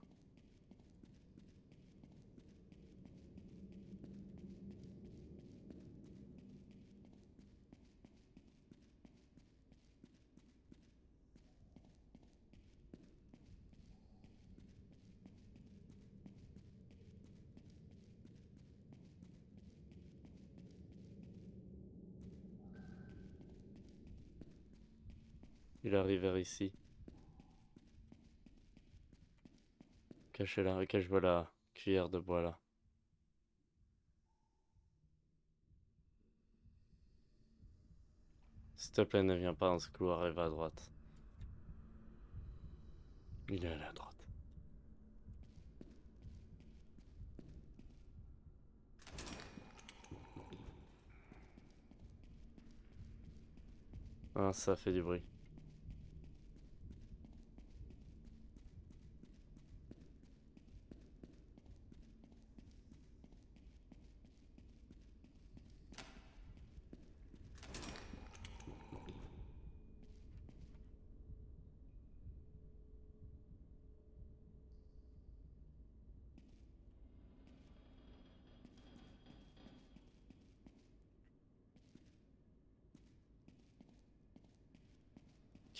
S1: Il arrive vers ici. Caché là, ok, je vois la cuillère de bois là. S'il te plaît, ne viens pas dans ce couloir et va à droite. Il est allé à droite. Ah, ça fait du bruit.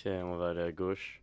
S1: Ok, on va aller à gauche.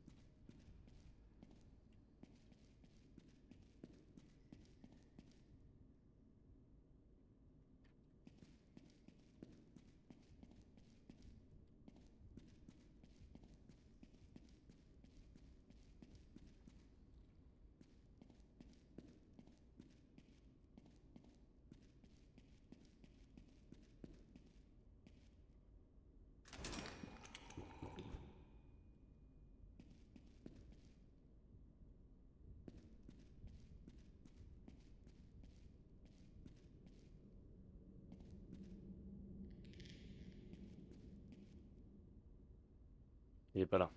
S1: Il est pas là.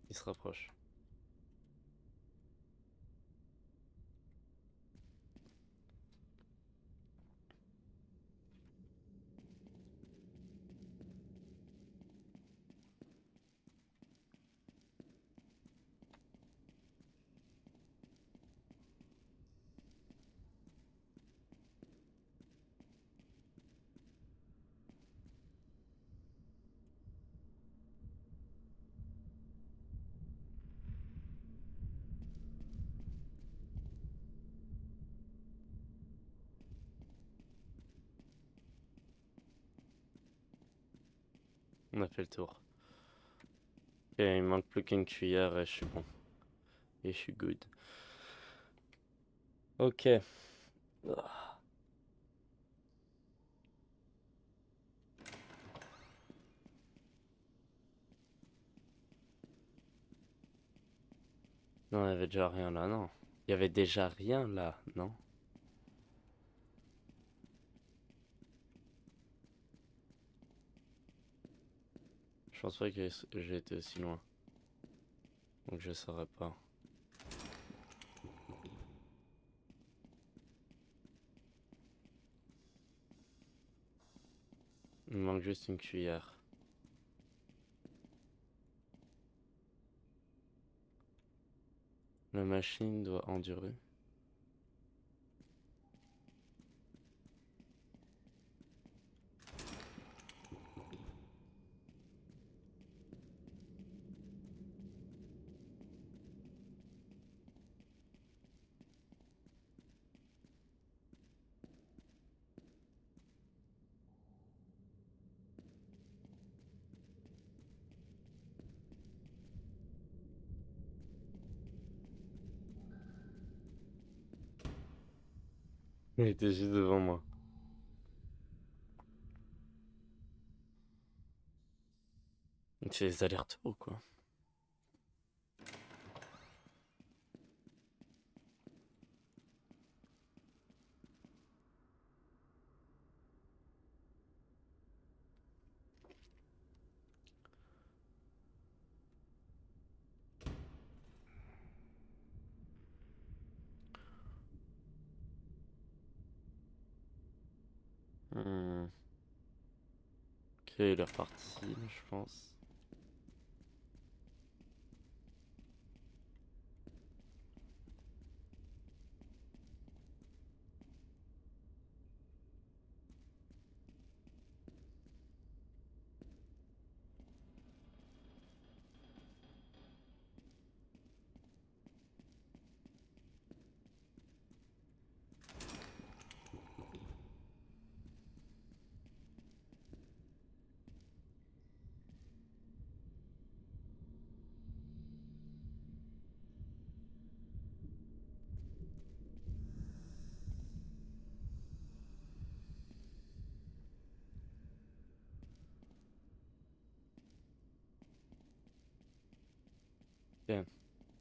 S1: Il se rapproche. On a fait le tour. Ok, il manque plus qu'une cuillère et je suis bon. Et je suis good. Ok. Non, il y avait déjà rien là, non. Il y avait déjà rien là, non? Je pense pas que j'ai été aussi loin. Donc je saurais pas. Il me manque juste une cuillère. La machine doit endurer. Il était juste devant moi. C'est les allers-retours quoi. Hmm. Ok, il est reparti, je pense. Ok.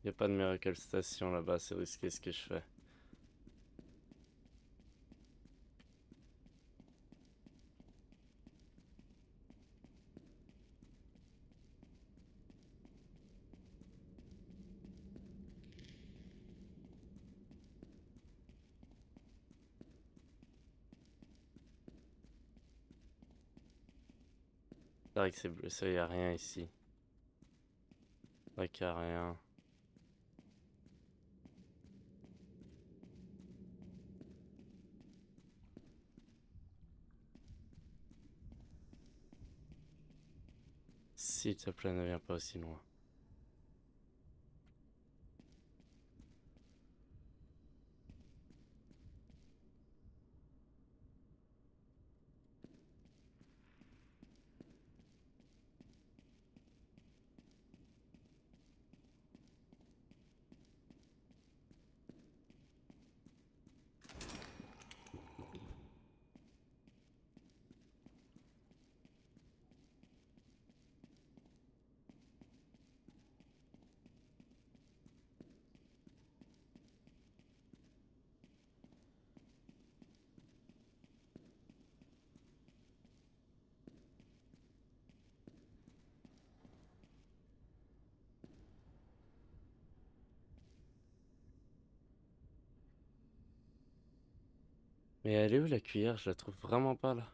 S1: Y a pas de Miracle Station là-bas, c'est risqué ce que je fais. C'est vrai que c'est bleu, ça y a rien ici. C'est vrai qu'il y a rien. S'il te plaît, ne viens pas aussi loin. Mais elle est où la cuillère? Je la trouve vraiment pas là.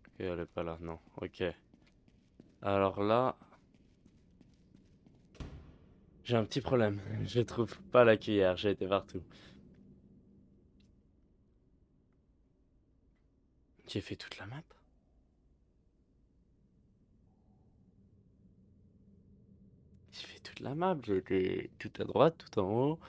S1: Ok, elle est pas là, non. Ok. Alors là, j'ai un petit problème. Je trouve pas la cuillère, j'ai été partout. J'ai fait toute la map? J'ai fait toute la map, j'étais tout à droite, tout en haut.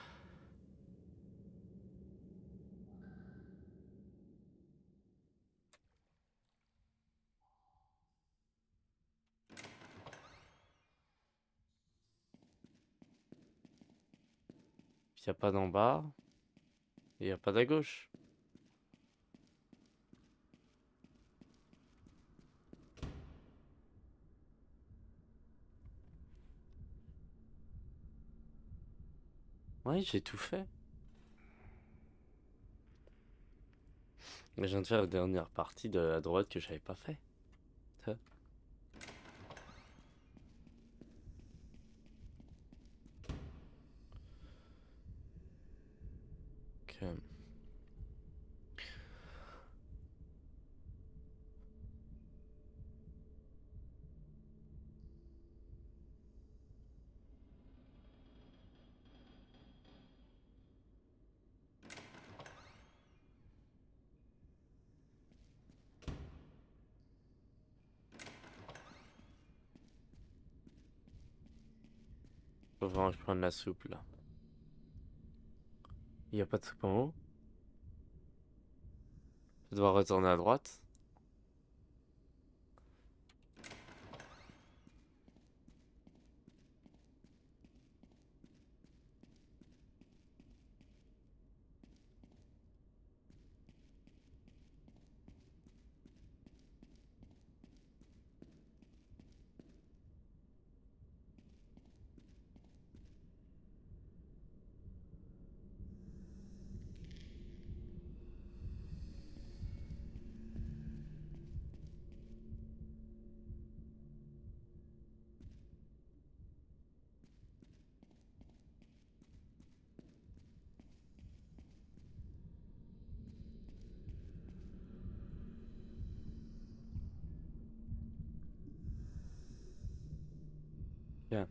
S1: Il y a pas d'en bas, et y a pas d'à gauche. Ouais, j'ai tout fait. Mais je viens de faire la dernière partie de la droite que j'avais pas fait. Ça. Ok. Faut vraiment que je prenne la soupe là. Il y a pas de soupe en haut. Je dois retourner à droite. Bien.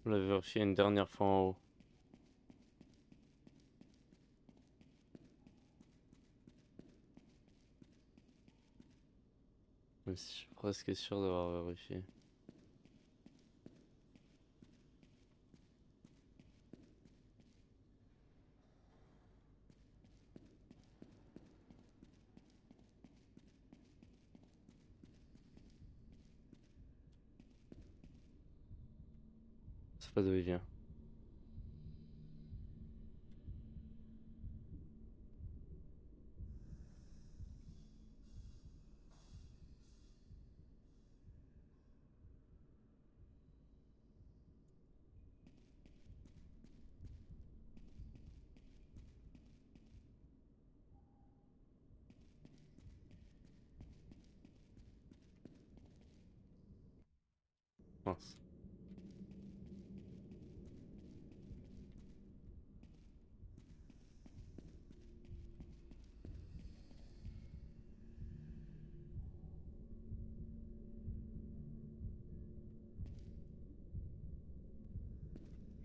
S1: On l'a vérifié une dernière fois en haut. Mais je suis presque sûr d'avoir vérifié. C'est pas d'où il vient. Mince.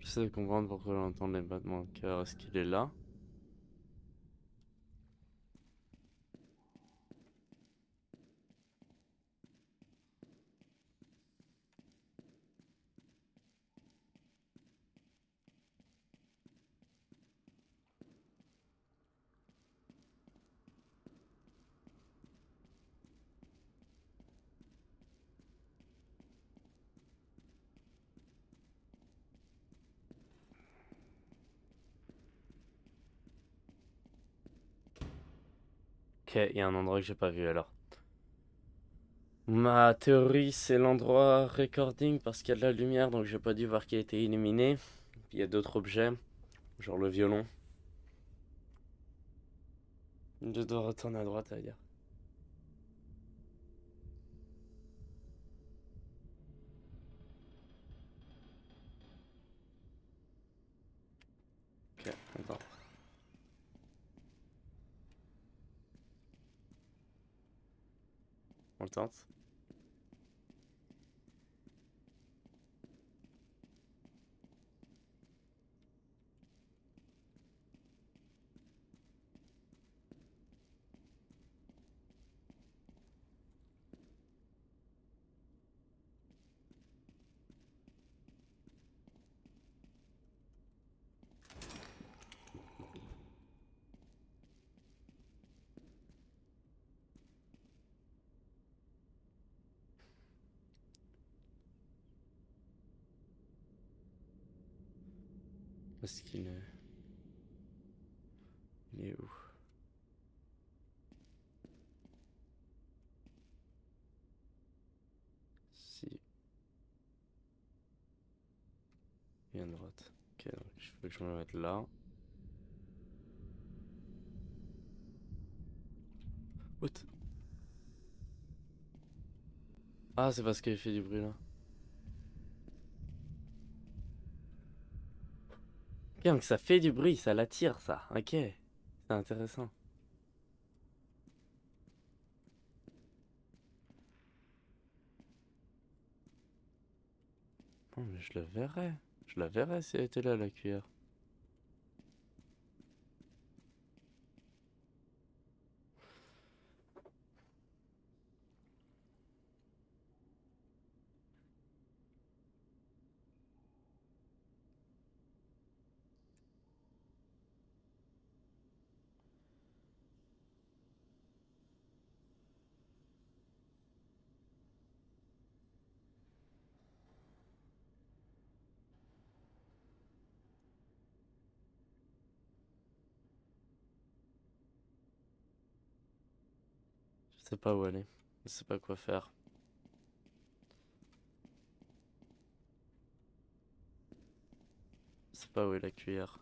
S1: J'essaie de comprendre pourquoi j'entends les battements de cœur. Est-ce qu'il est là? Ok, il y a un endroit que j'ai pas vu alors. Ma théorie, c'est l'endroit recording parce qu'il y a de la lumière, donc j'ai pas dû voir qu'il a été illuminé. Il y a d'autres objets, genre le violon. Je dois retourner à droite, à dire. Ok, attends. On le tente. Est-ce qu'il est... Il est où? Si. Il est à droite. Ok, donc il faut que je me mette là. What? Ah, c'est parce qu'il fait du bruit là. Ok, donc ça fait du bruit, ça l'attire ça. Ok, c'est intéressant. Oh, mais je le verrais. Je la verrais si elle était là, la cuillère. Je sais pas où aller. Je sais pas quoi faire. Je sais pas où est la cuillère.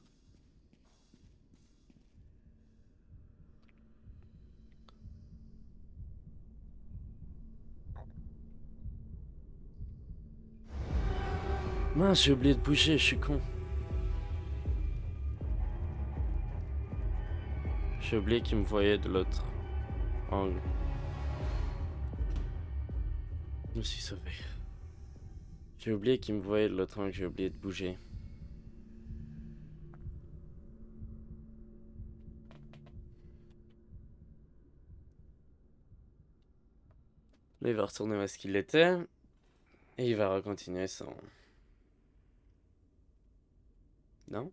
S1: Mince, j'ai oublié de bouger, je suis con. J'ai oublié qu'il me voyait de l'autre angle. Je me suis sauvé. J'ai oublié qu'il me voyait de l'autre angle, j'ai oublié de bouger. Là, il va retourner où est-ce qu'il était. Et il va recontinuer son... Non?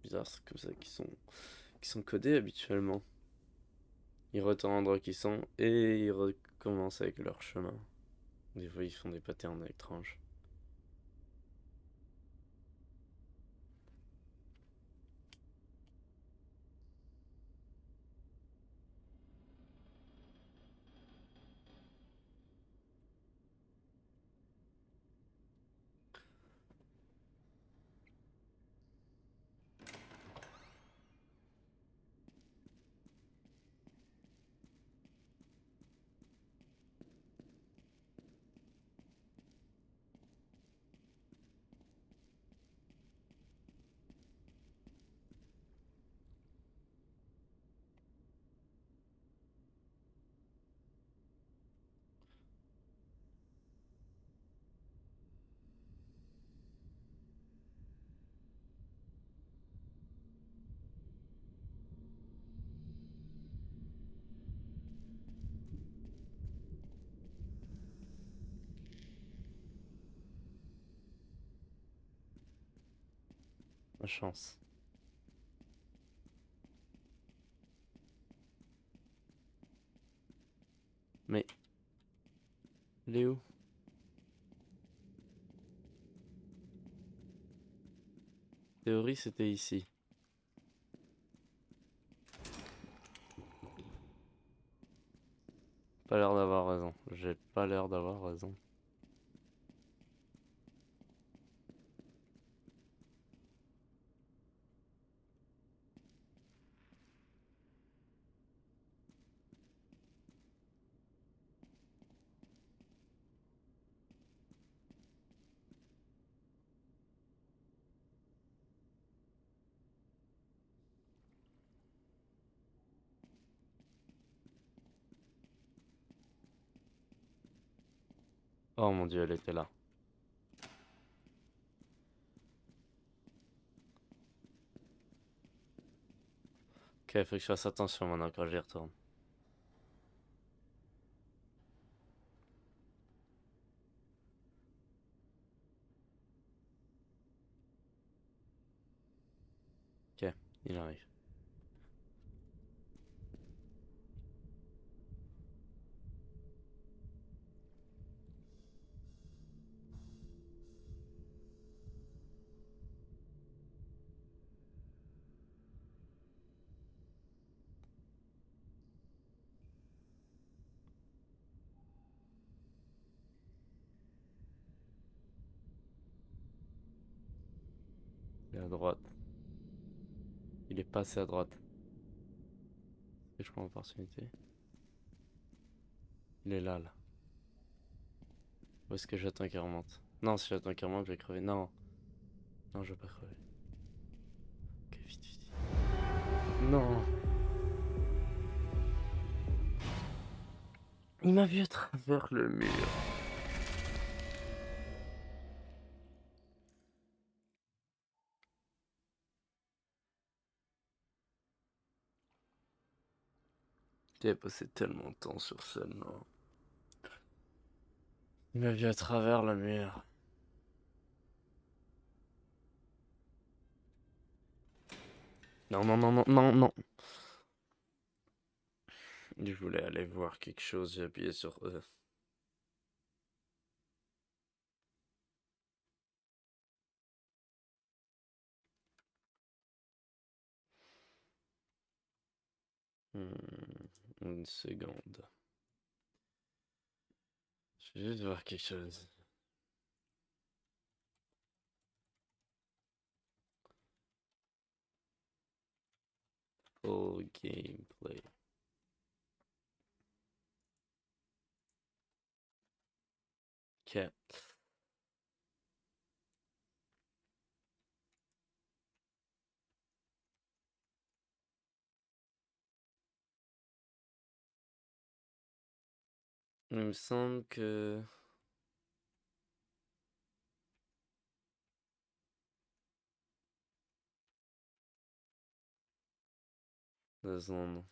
S1: Bizarre, c'est comme ça qu'ils sont codés habituellement. Ils retournent à l'endroit qu'ils sont et ils recommencent avec leur chemin. Des fois, ils font des patterns étranges. La chance. Mais... Il est où? Théorie, c'était ici. Pas l'air d'avoir raison. J'ai pas l'air d'avoir raison. Oh mon dieu, elle était là. Ok, faut que je fasse attention maintenant quand j'y retourne. Ok, il arrive. Il est à droite. Il est passé à droite. Et je prends l'opportunité. Il est là, là. Où est-ce que j'attends qu'il remonte? Non, si j'attends qu'il remonte, je vais crever. Non. Non, je vais pas crever. Ok, vite, vite, vite. Non. Il m'a vu à travers le mur. J'ai passé tellement de temps sur scène, là. Il m'a vu à travers le mur. Non, non, non, non, non, non. Je voulais aller voir quelque chose, j'ai appuyé sur E. Une seconde. Je vais juste voir quelque chose. Full gameplay. Ok. Il me semble que... 2 secondes.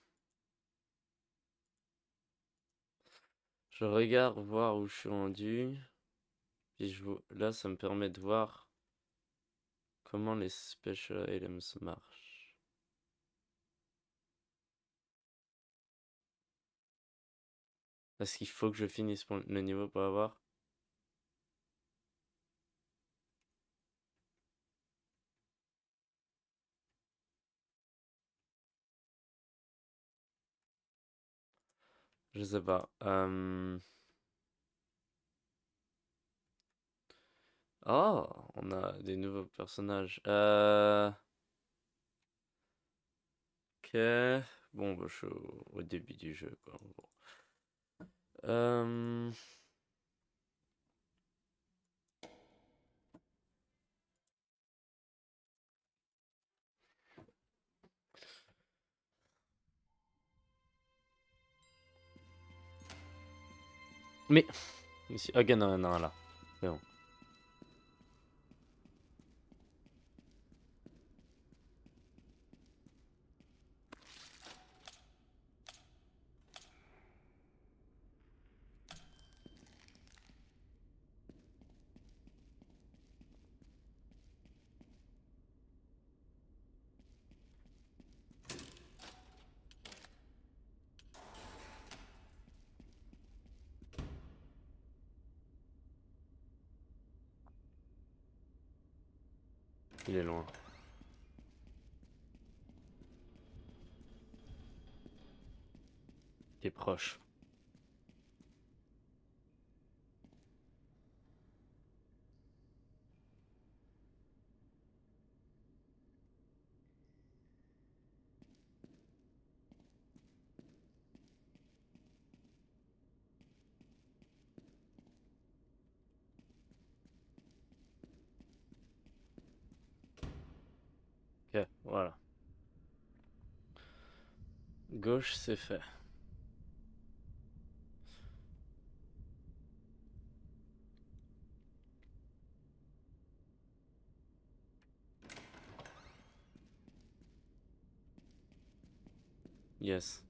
S1: Je regarde voir où je suis rendu. Puis là, ça me permet de voir comment les special items marchent. Est-ce qu'il faut que je finisse le niveau pour avoir? Je sais pas. Oh, on a des nouveaux personnages. Ok. Bon, bah, je suis au début du jeu, quoi. En gros. Euh... Mais... Ici... Ok, non, non, là. C'est bon. Il est loin. Il est proche. Ok, voilà. Gauche, c'est fait. Yes.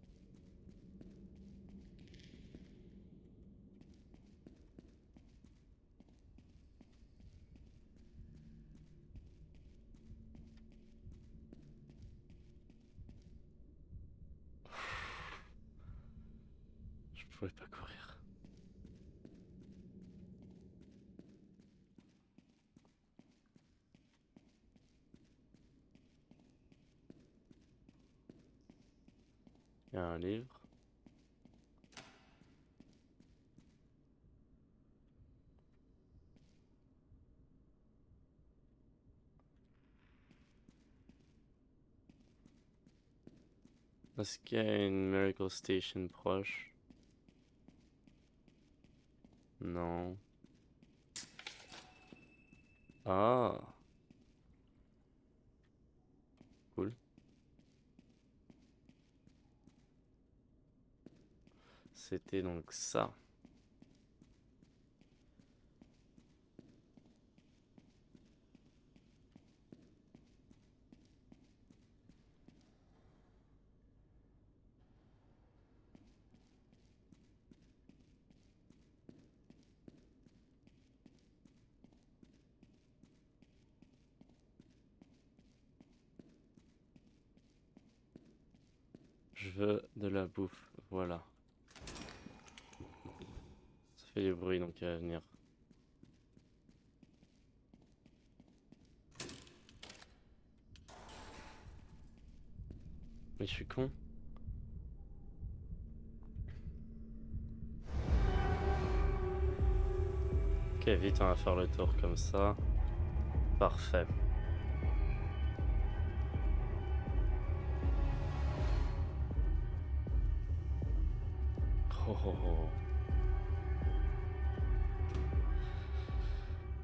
S1: Je pouvais pas courir. Il y a un livre. Est-ce qu'il y a une Miracle Station proche? Non. Ah, cool. C'était donc ça. Je veux de la bouffe. Voilà. Ça fait du bruit donc il va venir. Mais je suis con. Ok, vite, on va faire le tour comme ça. Parfait. Oh, oh, oh.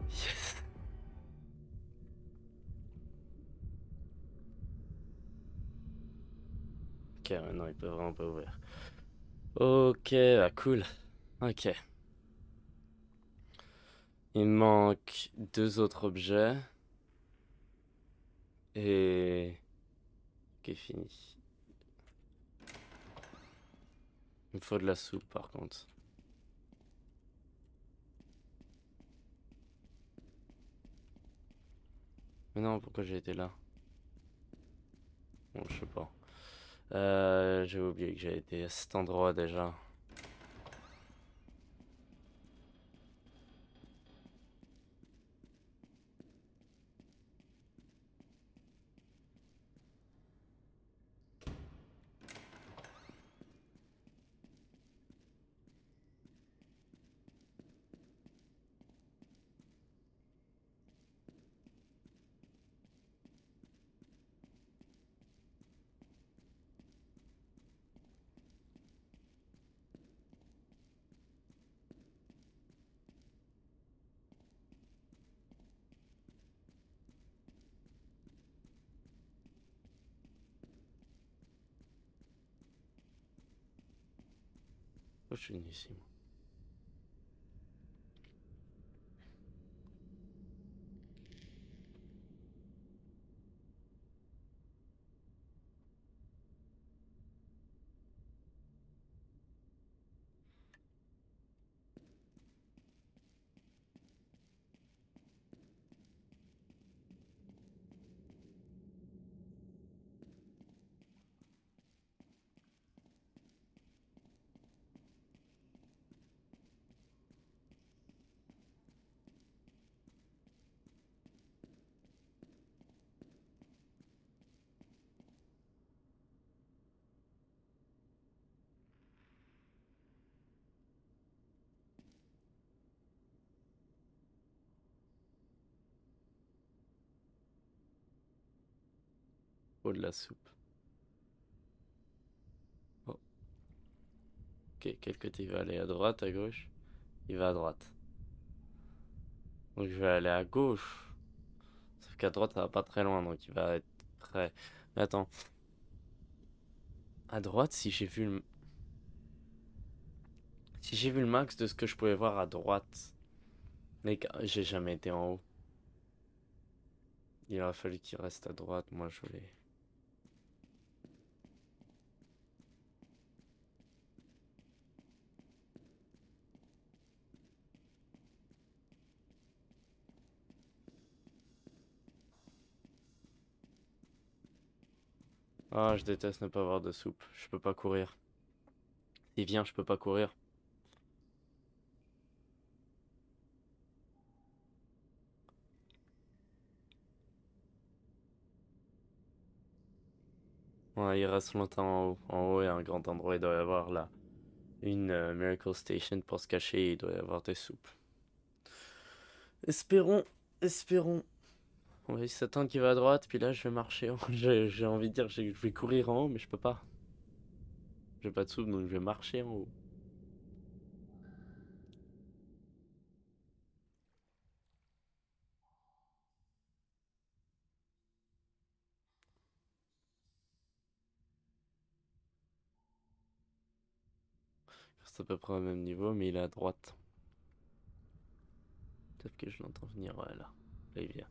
S1: Yes. Ok, maintenant il peut vraiment pas ouvrir. Ok, bah cool. Ok. Il me manque 2 autres objets. Et... Ok, fini. Il me faut de la soupe par contre. Mais non, pourquoi j'ai été là? Bon, je sais pas. J'ai oublié que j'ai été à cet endroit déjà. Oh, je suis venu ici, moi. Oh, de la soupe. Oh. Ok, quel côté il va aller? À droite, à gauche? Il va à droite. Donc je vais aller à gauche. Sauf qu'à droite, ça va pas très loin, donc il va être prêt. Mais attends. À droite, si j'ai vu le max de ce que je pouvais voir à droite. Mec, j'ai jamais été en haut. Il aurait fallu qu'il reste à droite. Moi, je voulais. Ah, je déteste ne pas avoir de soupe. Je peux pas courir. S'il vient, je peux pas courir. Ouais, il reste longtemps en haut. En haut, il y a un grand endroit. Il doit y avoir là une Miracle Station pour se cacher. Il doit y avoir des soupes. Espérons, espérons. On va s'attendre qu'il va à droite, puis là je vais marcher. J'ai envie de dire, je vais courir en haut, mais je peux pas. J'ai pas de soupe, donc je vais marcher en haut. C'est à peu près au même niveau, mais il est à droite. Peut-être que je l'entends venir, ouais, là. Là, il vient.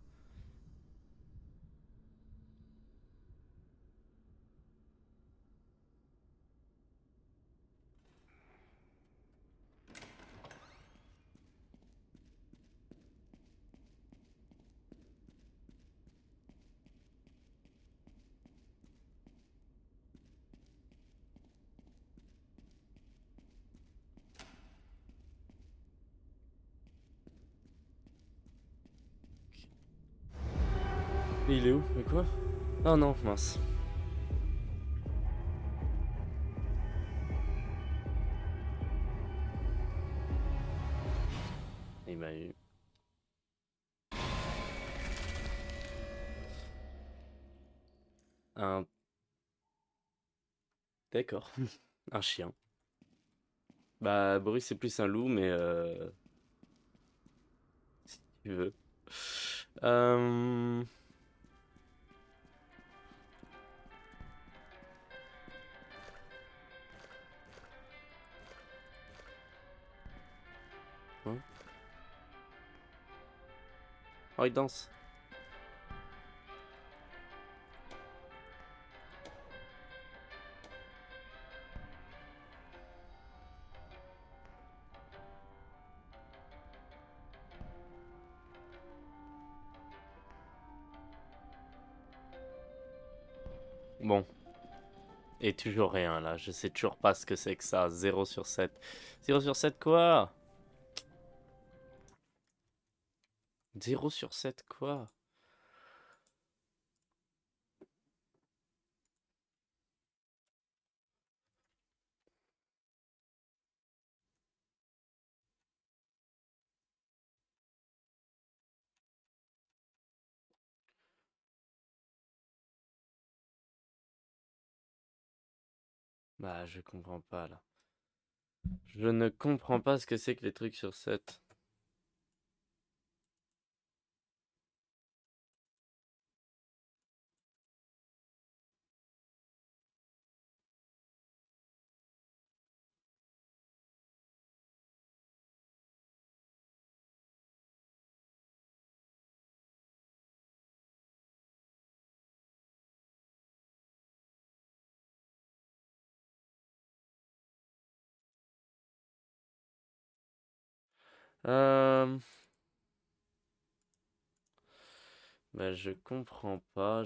S1: Et il est où? Mais quoi? Oh non, mince. Il m'a eu. Un. D'accord. Un chien. Bah, Boris, c'est plus un loup, mais si tu veux. Euh... hein. Oh, il danse. Bon. Et toujours rien, là. Je sais toujours pas ce que c'est que ça. 0 sur 7. 0 sur 7 quoi? 0 sur 7 quoi? Bah, je comprends pas, là. Je ne comprends pas ce que c'est que les trucs sur 7. Euh... Bah, je comprends pas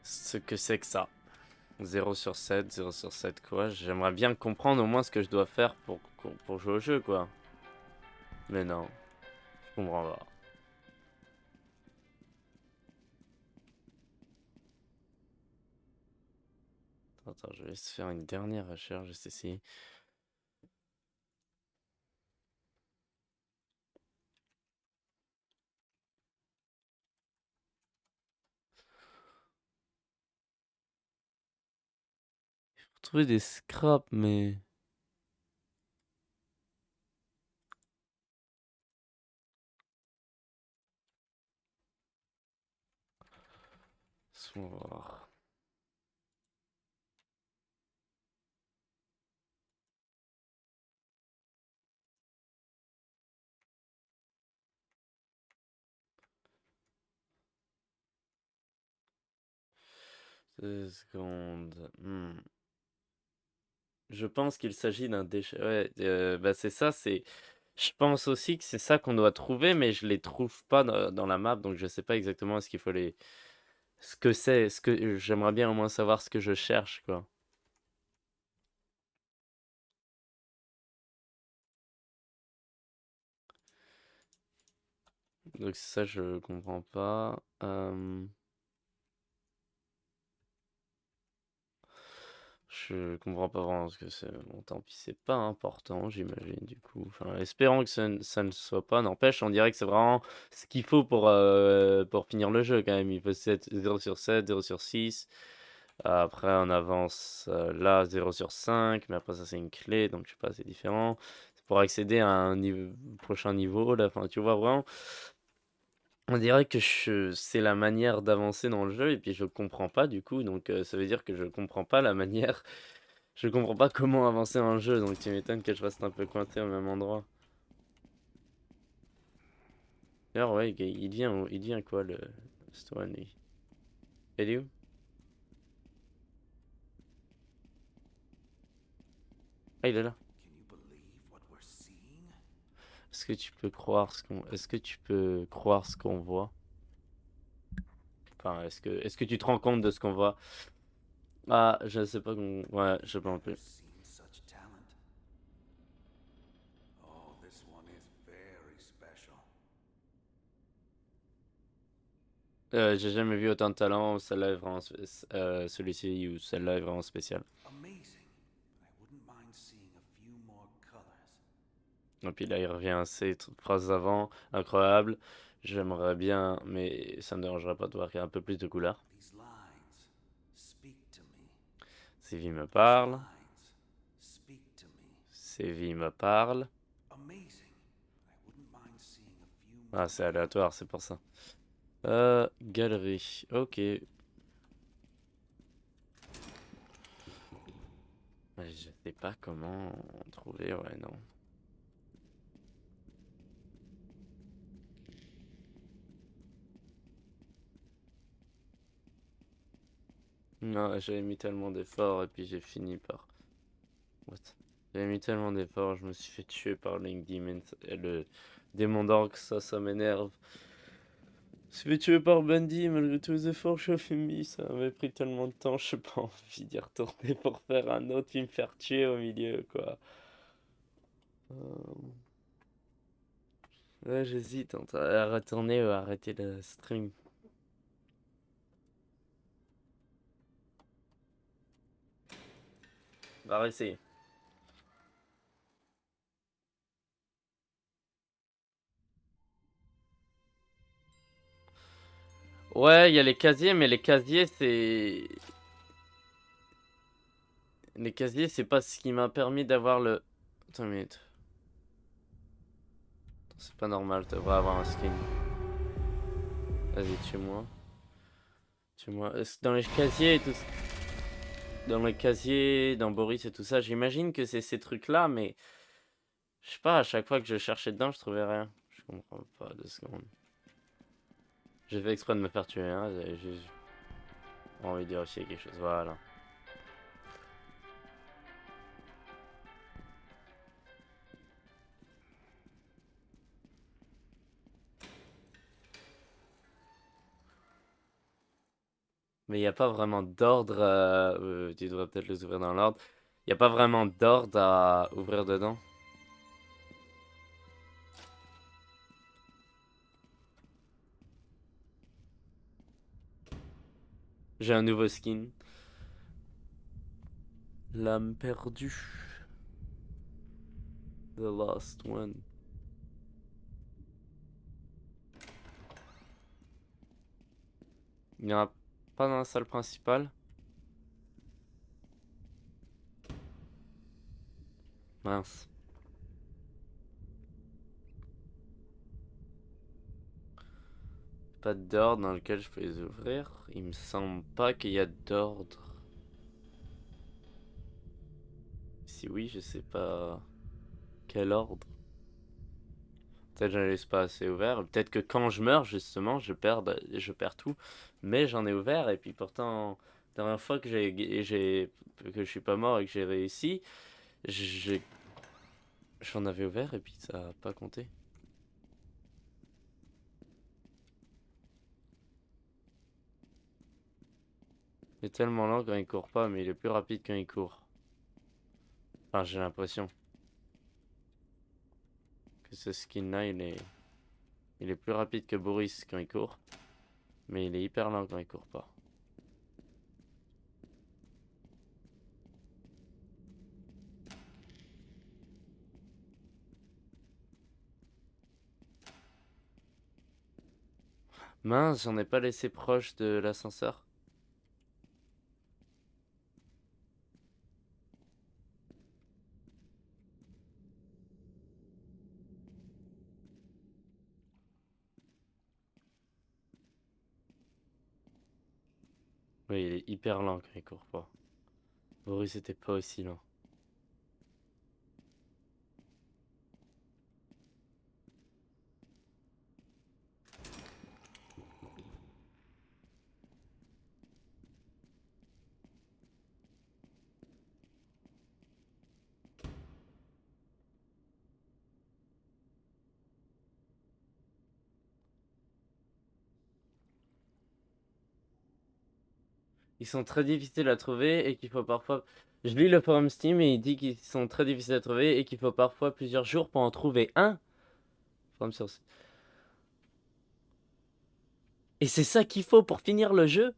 S1: ce que c'est que ça. 0 sur 7, 0 sur 7 quoi? J'aimerais bien comprendre au moins ce que je dois faire pour jouer au jeu, quoi. Mais non, je comprends pas. Attends, je vais se faire une dernière recherche, juste ici. trouver des scraps, mais... Laisse-moi voir. Deux secondes. Je pense qu'il s'agit d'un déchet. Ouais, bah c'est ça, c'est... Je pense aussi que c'est ça qu'on doit trouver, mais je les trouve pas dans la map, donc je sais pas exactement ce qu'il faut les... Ce que c'est, ce que... J'aimerais bien au moins savoir ce que je cherche, quoi. Donc ça, je comprends pas. Je comprends pas vraiment ce que c'est. Bon, tant pis, c'est pas important, j'imagine, du coup. Enfin, espérons que ça ne soit pas. N'empêche, on dirait que c'est vraiment ce qu'il faut pour finir le jeu, quand même. Il faut 0 sur 7, 0 sur 6. Après, on avance là, 0 sur 5. Mais après, ça, c'est une clé, donc je sais pas, c'est différent. C'est pour accéder à un prochain niveau, là. Enfin, tu vois, vraiment. On dirait que c'est la manière d'avancer dans le jeu, et puis je comprends pas, du coup. Donc, ça veut dire que je comprends pas la manière. Je comprends pas comment avancer dans le jeu, donc tu m'étonnes que je reste un peu coincé au même endroit. D'ailleurs, ouais, il vient quoi le Stoan, lui? Il est où? Ah, il est là.
S3: Can you believe what we're seeing?
S1: Est-ce que tu peux croire ce qu'on voit? Enfin, est-ce que tu te rends compte de ce qu'on voit? Ah, je sais pas ouais, je sais pas non
S3: Never
S1: plus.
S3: seen such talent. Oh, this one is very special.
S1: J'ai jamais vu autant de talent, celle-là est vraiment celui-ci ou celle-là est vraiment spéciale.
S3: Amazing. I wouldn't mind seeing a few more colors.
S1: Et puis là, il revient à ces phrases avant, incroyable. J'aimerais bien, mais ça me dérangerait pas de voir qu'il y a un peu plus de couleurs.
S3: These lines speak to me.
S1: Séville me
S3: These
S1: parle.
S3: lines speak to me.
S1: Séville me parle.
S3: Amazing. I wouldn't mind seeing a few
S1: Ah,
S3: more
S1: c'est
S3: colors.
S1: aléatoire, c'est pour ça. Galerie. Ok. Mais je sais pas comment trouver, ouais, non. Non, j'avais mis tellement d'efforts et puis j'ai fini par... What? J'avais mis tellement d'efforts, je me suis fait tuer par Link Demon et le démon d'orque, ça m'énerve. Je me suis fait tuer par Bundy malgré tous les efforts que j'avais mis, ça m'avait pris tellement de temps, je pas envie d'y retourner pour faire un autre puis me faire tuer au milieu, quoi. Euh, Ouais, j'hésite entre à retourner ou à arrêter le stream. On va essayer. Ouais, il y a les casiers, mais les casiers, c'est... Les casiers, c'est pas ce qui m'a permis d'avoir le... Attends une minute. C'est pas normal, tu devrais avoir un skin. Vas-y, tue-moi. Tue-moi. Dans les casiers et tout... Dans les casiers, dans Boris et tout ça, j'imagine que c'est ces trucs-là, mais... Je sais pas, à chaque fois que je cherchais dedans, je trouvais rien. Je comprends pas, 2 secondes. J'ai fait exprès de me faire tuer, hein. J'avais juste envie de vérifier quelque chose. Voilà. Mais il n'y a pas vraiment d'ordre. Tu devrais peut-être les ouvrir dans l'ordre. Il n'y a pas vraiment d'ordre à ouvrir dedans. J'ai un nouveau skin. L'âme perdue. The last one. Il n'y en a pas dans la salle principale. Mince. Pas d'ordre dans lequel je peux les ouvrir. Il me semble pas qu'il y a d'ordre. Si oui, je sais pas quel ordre. Peut-être que je ne laisse pas assez ouvert. Peut-être que quand je meurs, justement, je perds tout. Mais j'en ai ouvert. Et puis pourtant, la dernière fois que que je suis pas mort et que j'ai réussi, j'ai- j'en avais ouvert et puis ça a pas compté. Il est tellement lent quand il court pas, mais il est plus rapide quand il court. Enfin, j'ai l'impression que ce skin-là, il est plus rapide que Boris quand il court. Mais il est hyper lent quand il court pas. Mince, j'en ai pas laissé proche de l'ascenseur. Oui, il est hyper lent quand il court pas. Boris était pas aussi lent. Ils sont très difficiles à trouver et qu'il faut parfois... Je lis le forum Steam et il dit qu'ils sont très difficiles à trouver et qu'il faut parfois plusieurs jours pour en trouver un. Forum sur... Et c'est ça qu'il faut pour finir le jeu.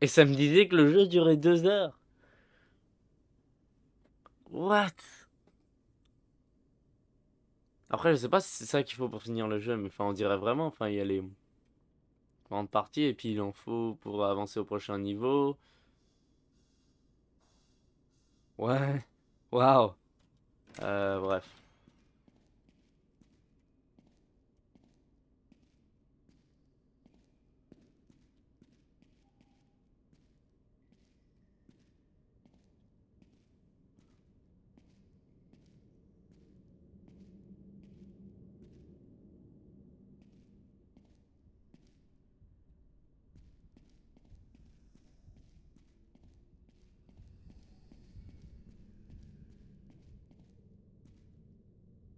S1: Et ça me disait que le jeu durait 2 heures. What? Après, je sais pas si c'est ça qu'il faut pour finir le jeu, mais enfin, on dirait vraiment, enfin, il y a les grandes parties et puis il en faut pour avancer au prochain niveau. Ouais. Waouh. Bref.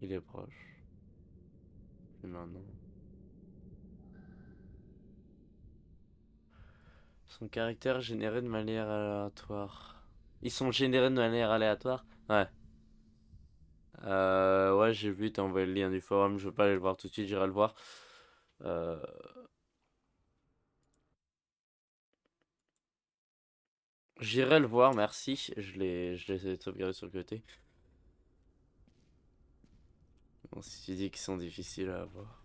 S1: Il est proche. Et maintenant. Son caractère généré de manière aléatoire. Ils sont générés de manière aléatoire? Ouais. Ouais, j'ai vu, t'as envoyé le lien du forum. Je veux pas aller le voir tout de suite, j'irai le voir. Euh, J'irai le voir, merci. Je l'ai sauvegardé sur le côté. Bon, si tu dis qu'ils sont difficiles à avoir.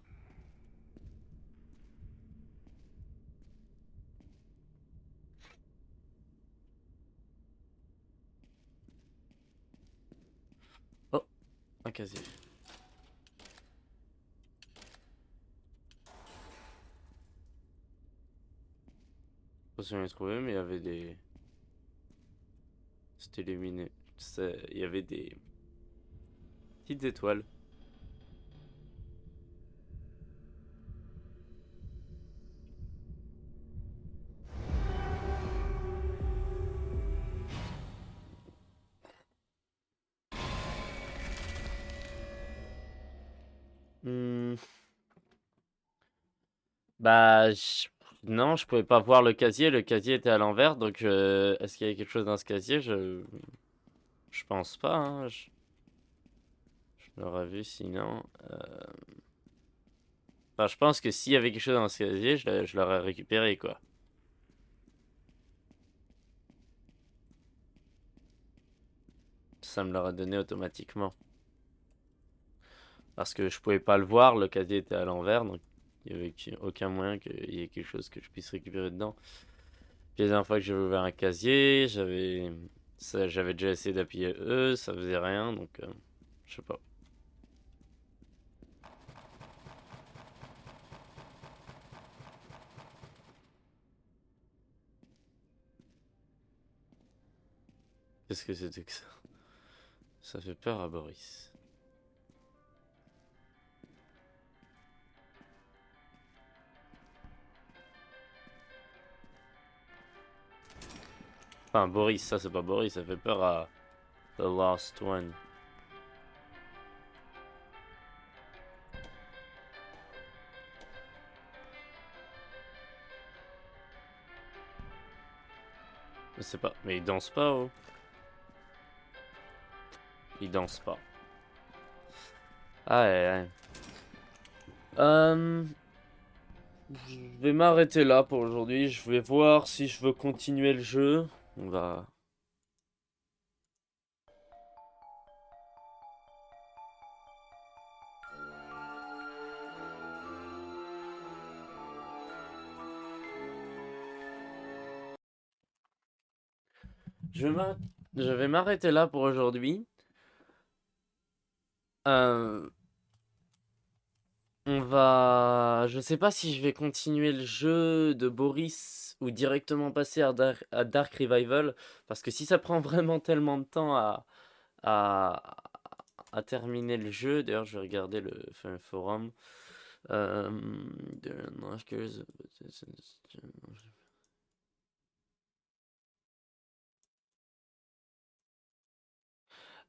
S1: Oh, un casier. Je sais pas si on l'a trouvé, mais il y avait des. C'était illuminé. Il y avait des petites étoiles. Hmm. Bah, non, je pouvais pas voir le casier. Le casier était à l'envers, donc est-ce qu'il y avait quelque chose dans ce casier? Je pense pas, hein. Je l'aurais vu sinon. Enfin, je pense que s'il y avait quelque chose dans ce casier, je l'aurais récupéré, quoi. Ça me l'aurait donné automatiquement. Parce que je pouvais pas le voir, le casier était à l'envers, donc il y avait aucun moyen qu'il y ait quelque chose que je puisse récupérer dedans. Puis la dernière fois que j'avais ouvert un casier, j'avais déjà essayé d'appuyer E, ça faisait rien, donc je sais pas. Qu'est-ce que c'était que ça? Ça fait peur à Boris. Enfin, Boris, ça c'est pas Boris, ça fait peur à The Last One. Je sais pas, mais il danse pas, oh. Il danse pas. Ah ouais, ouais. Je vais m'arrêter là pour aujourd'hui. Je vais voir si je veux continuer le jeu. On va. Je vais m'arr- je vais m'arrêter là pour aujourd'hui. Euh, On va. Je sais pas si je vais continuer le jeu de Boris ou directement passer à Dark Revival. Parce que si ça prend vraiment tellement de temps à, à terminer le jeu, d'ailleurs, je vais regarder le forum. Euh, the Knockers-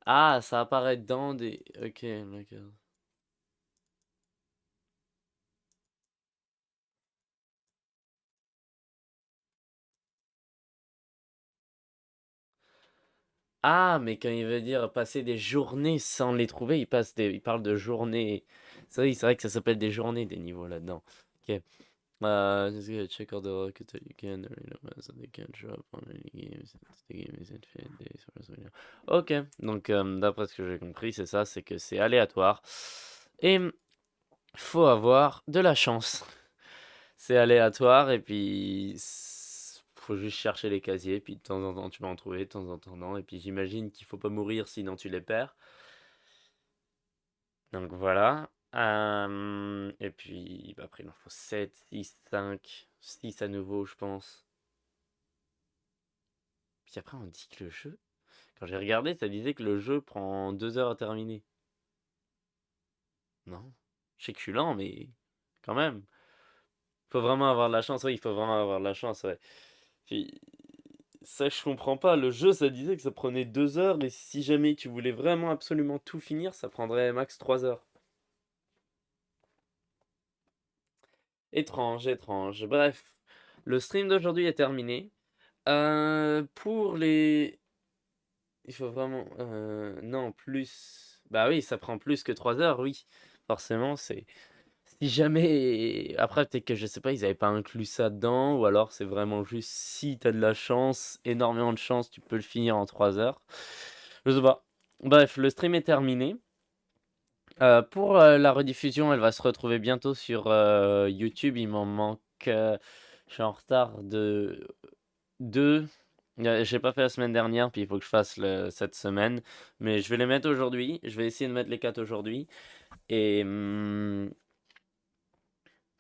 S1: Ah, ça apparaît dans des. Ok, d'accord. Ah, mais quand il veut dire passer des journées sans les trouver, il parle de journées. C'est vrai que ça s'appelle des journées, des niveaux là-dedans. Ok. Just gonna check all the rockets that you can, so they can drop on any games. The game isn't fit days for us right now. Ok, donc d'après ce que j'ai compris, c'est ça, c'est que c'est aléatoire. Et faut avoir de la chance. C'est aléatoire et puis faut juste chercher les casiers, puis de temps en temps tu vas en trouver, de temps en temps non. Et puis j'imagine qu'il faut pas mourir sinon tu les perds. Donc voilà. Et puis bah, après il en faut 7, 6, 5, 6 à nouveau je pense. Puis après on dit que le jeu, quand j'ai regardé ça disait que le jeu prend 2 heures à terminer. Non. Je sais que je suis lent mais quand même. Faut vraiment avoir de la chance, oui il faut vraiment avoir de la chance, ouais. Puis ça, je comprends pas. Le jeu, ça disait que ça prenait 2 heures, et si jamais tu voulais vraiment absolument tout finir, ça prendrait max 3 heures. Étrange, étrange. Bref, le stream d'aujourd'hui est terminé. Pour les... Il faut vraiment... non, plus... Bah oui, ça prend plus que 3 heures, oui. Forcément, c'est... Si jamais... Après, peut-être que je sais pas, ils avaient pas inclus ça dedans, ou alors c'est vraiment juste si t'as de la chance, énormément de chance, tu peux le finir en 3 heures. Je sais pas. Bref, le stream est terminé. Pour la rediffusion, elle va se retrouver bientôt sur YouTube. Il m'en manque. Je suis en retard de 2. J'ai pas fait la semaine dernière, puis il faut que je fasse cette semaine. Mais je vais les mettre aujourd'hui. Je vais essayer de mettre les 4 aujourd'hui. Et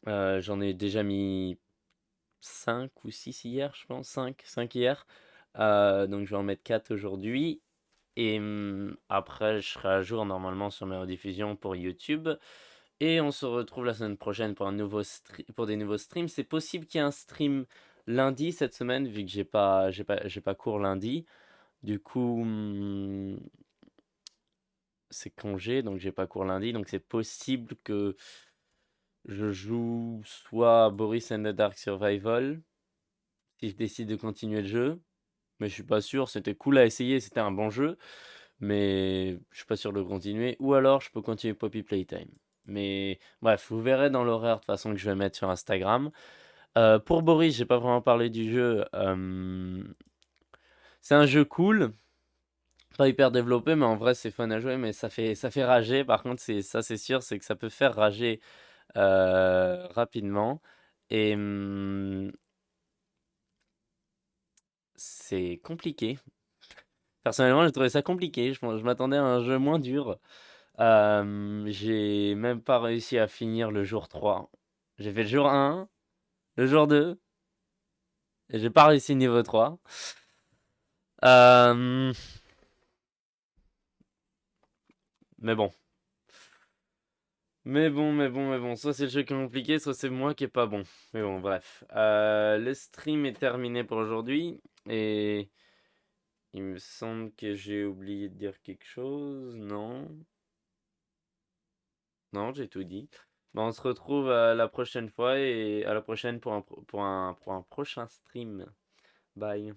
S1: j'en ai déjà mis 5 ou 6 hier, je pense. 5 hier. Donc je vais en mettre 4 aujourd'hui. Et après, je serai à jour normalement sur mes rediffusions pour YouTube. Et on se retrouve la semaine prochaine pour pour des nouveaux streams. C'est possible qu'il y ait un stream lundi cette semaine, vu que j'ai pas cours lundi. Du coup, c'est congé, donc j'ai pas cours lundi. Donc c'est possible que je joue soit Boris and the Dark Survival, si je décide de continuer le jeu. Mais je suis pas sûr, c'était cool à essayer, c'était un bon jeu. Mais je suis pas sûr de le continuer. Ou alors je peux continuer Poppy Playtime. Mais bref, vous verrez dans l'horaire de toute façon que je vais mettre sur Instagram. Pour Boris, j'ai pas vraiment parlé du jeu. C'est un jeu cool, pas hyper développé, mais en vrai c'est fun à jouer. Mais ça fait rager. Par contre, c'est sûr, c'est que ça peut faire rager rapidement. Et c'est compliqué. Personnellement, j'ai trouvé ça compliqué. Je m'attendais à un jeu moins dur. J'ai même pas réussi à finir le jour 3. J'ai fait le jour 1, le jour 2, et j'ai pas réussi le niveau 3. Euh, mais bon. Mais bon. Soit c'est le jeu qui est compliqué, soit c'est moi qui est pas bon. Mais bon, bref. Le stream est terminé pour aujourd'hui. Et il me semble que j'ai oublié de dire quelque chose. Non. Non, j'ai tout dit. Bon, on se retrouve la prochaine fois et à la prochaine pour un prochain stream. Bye.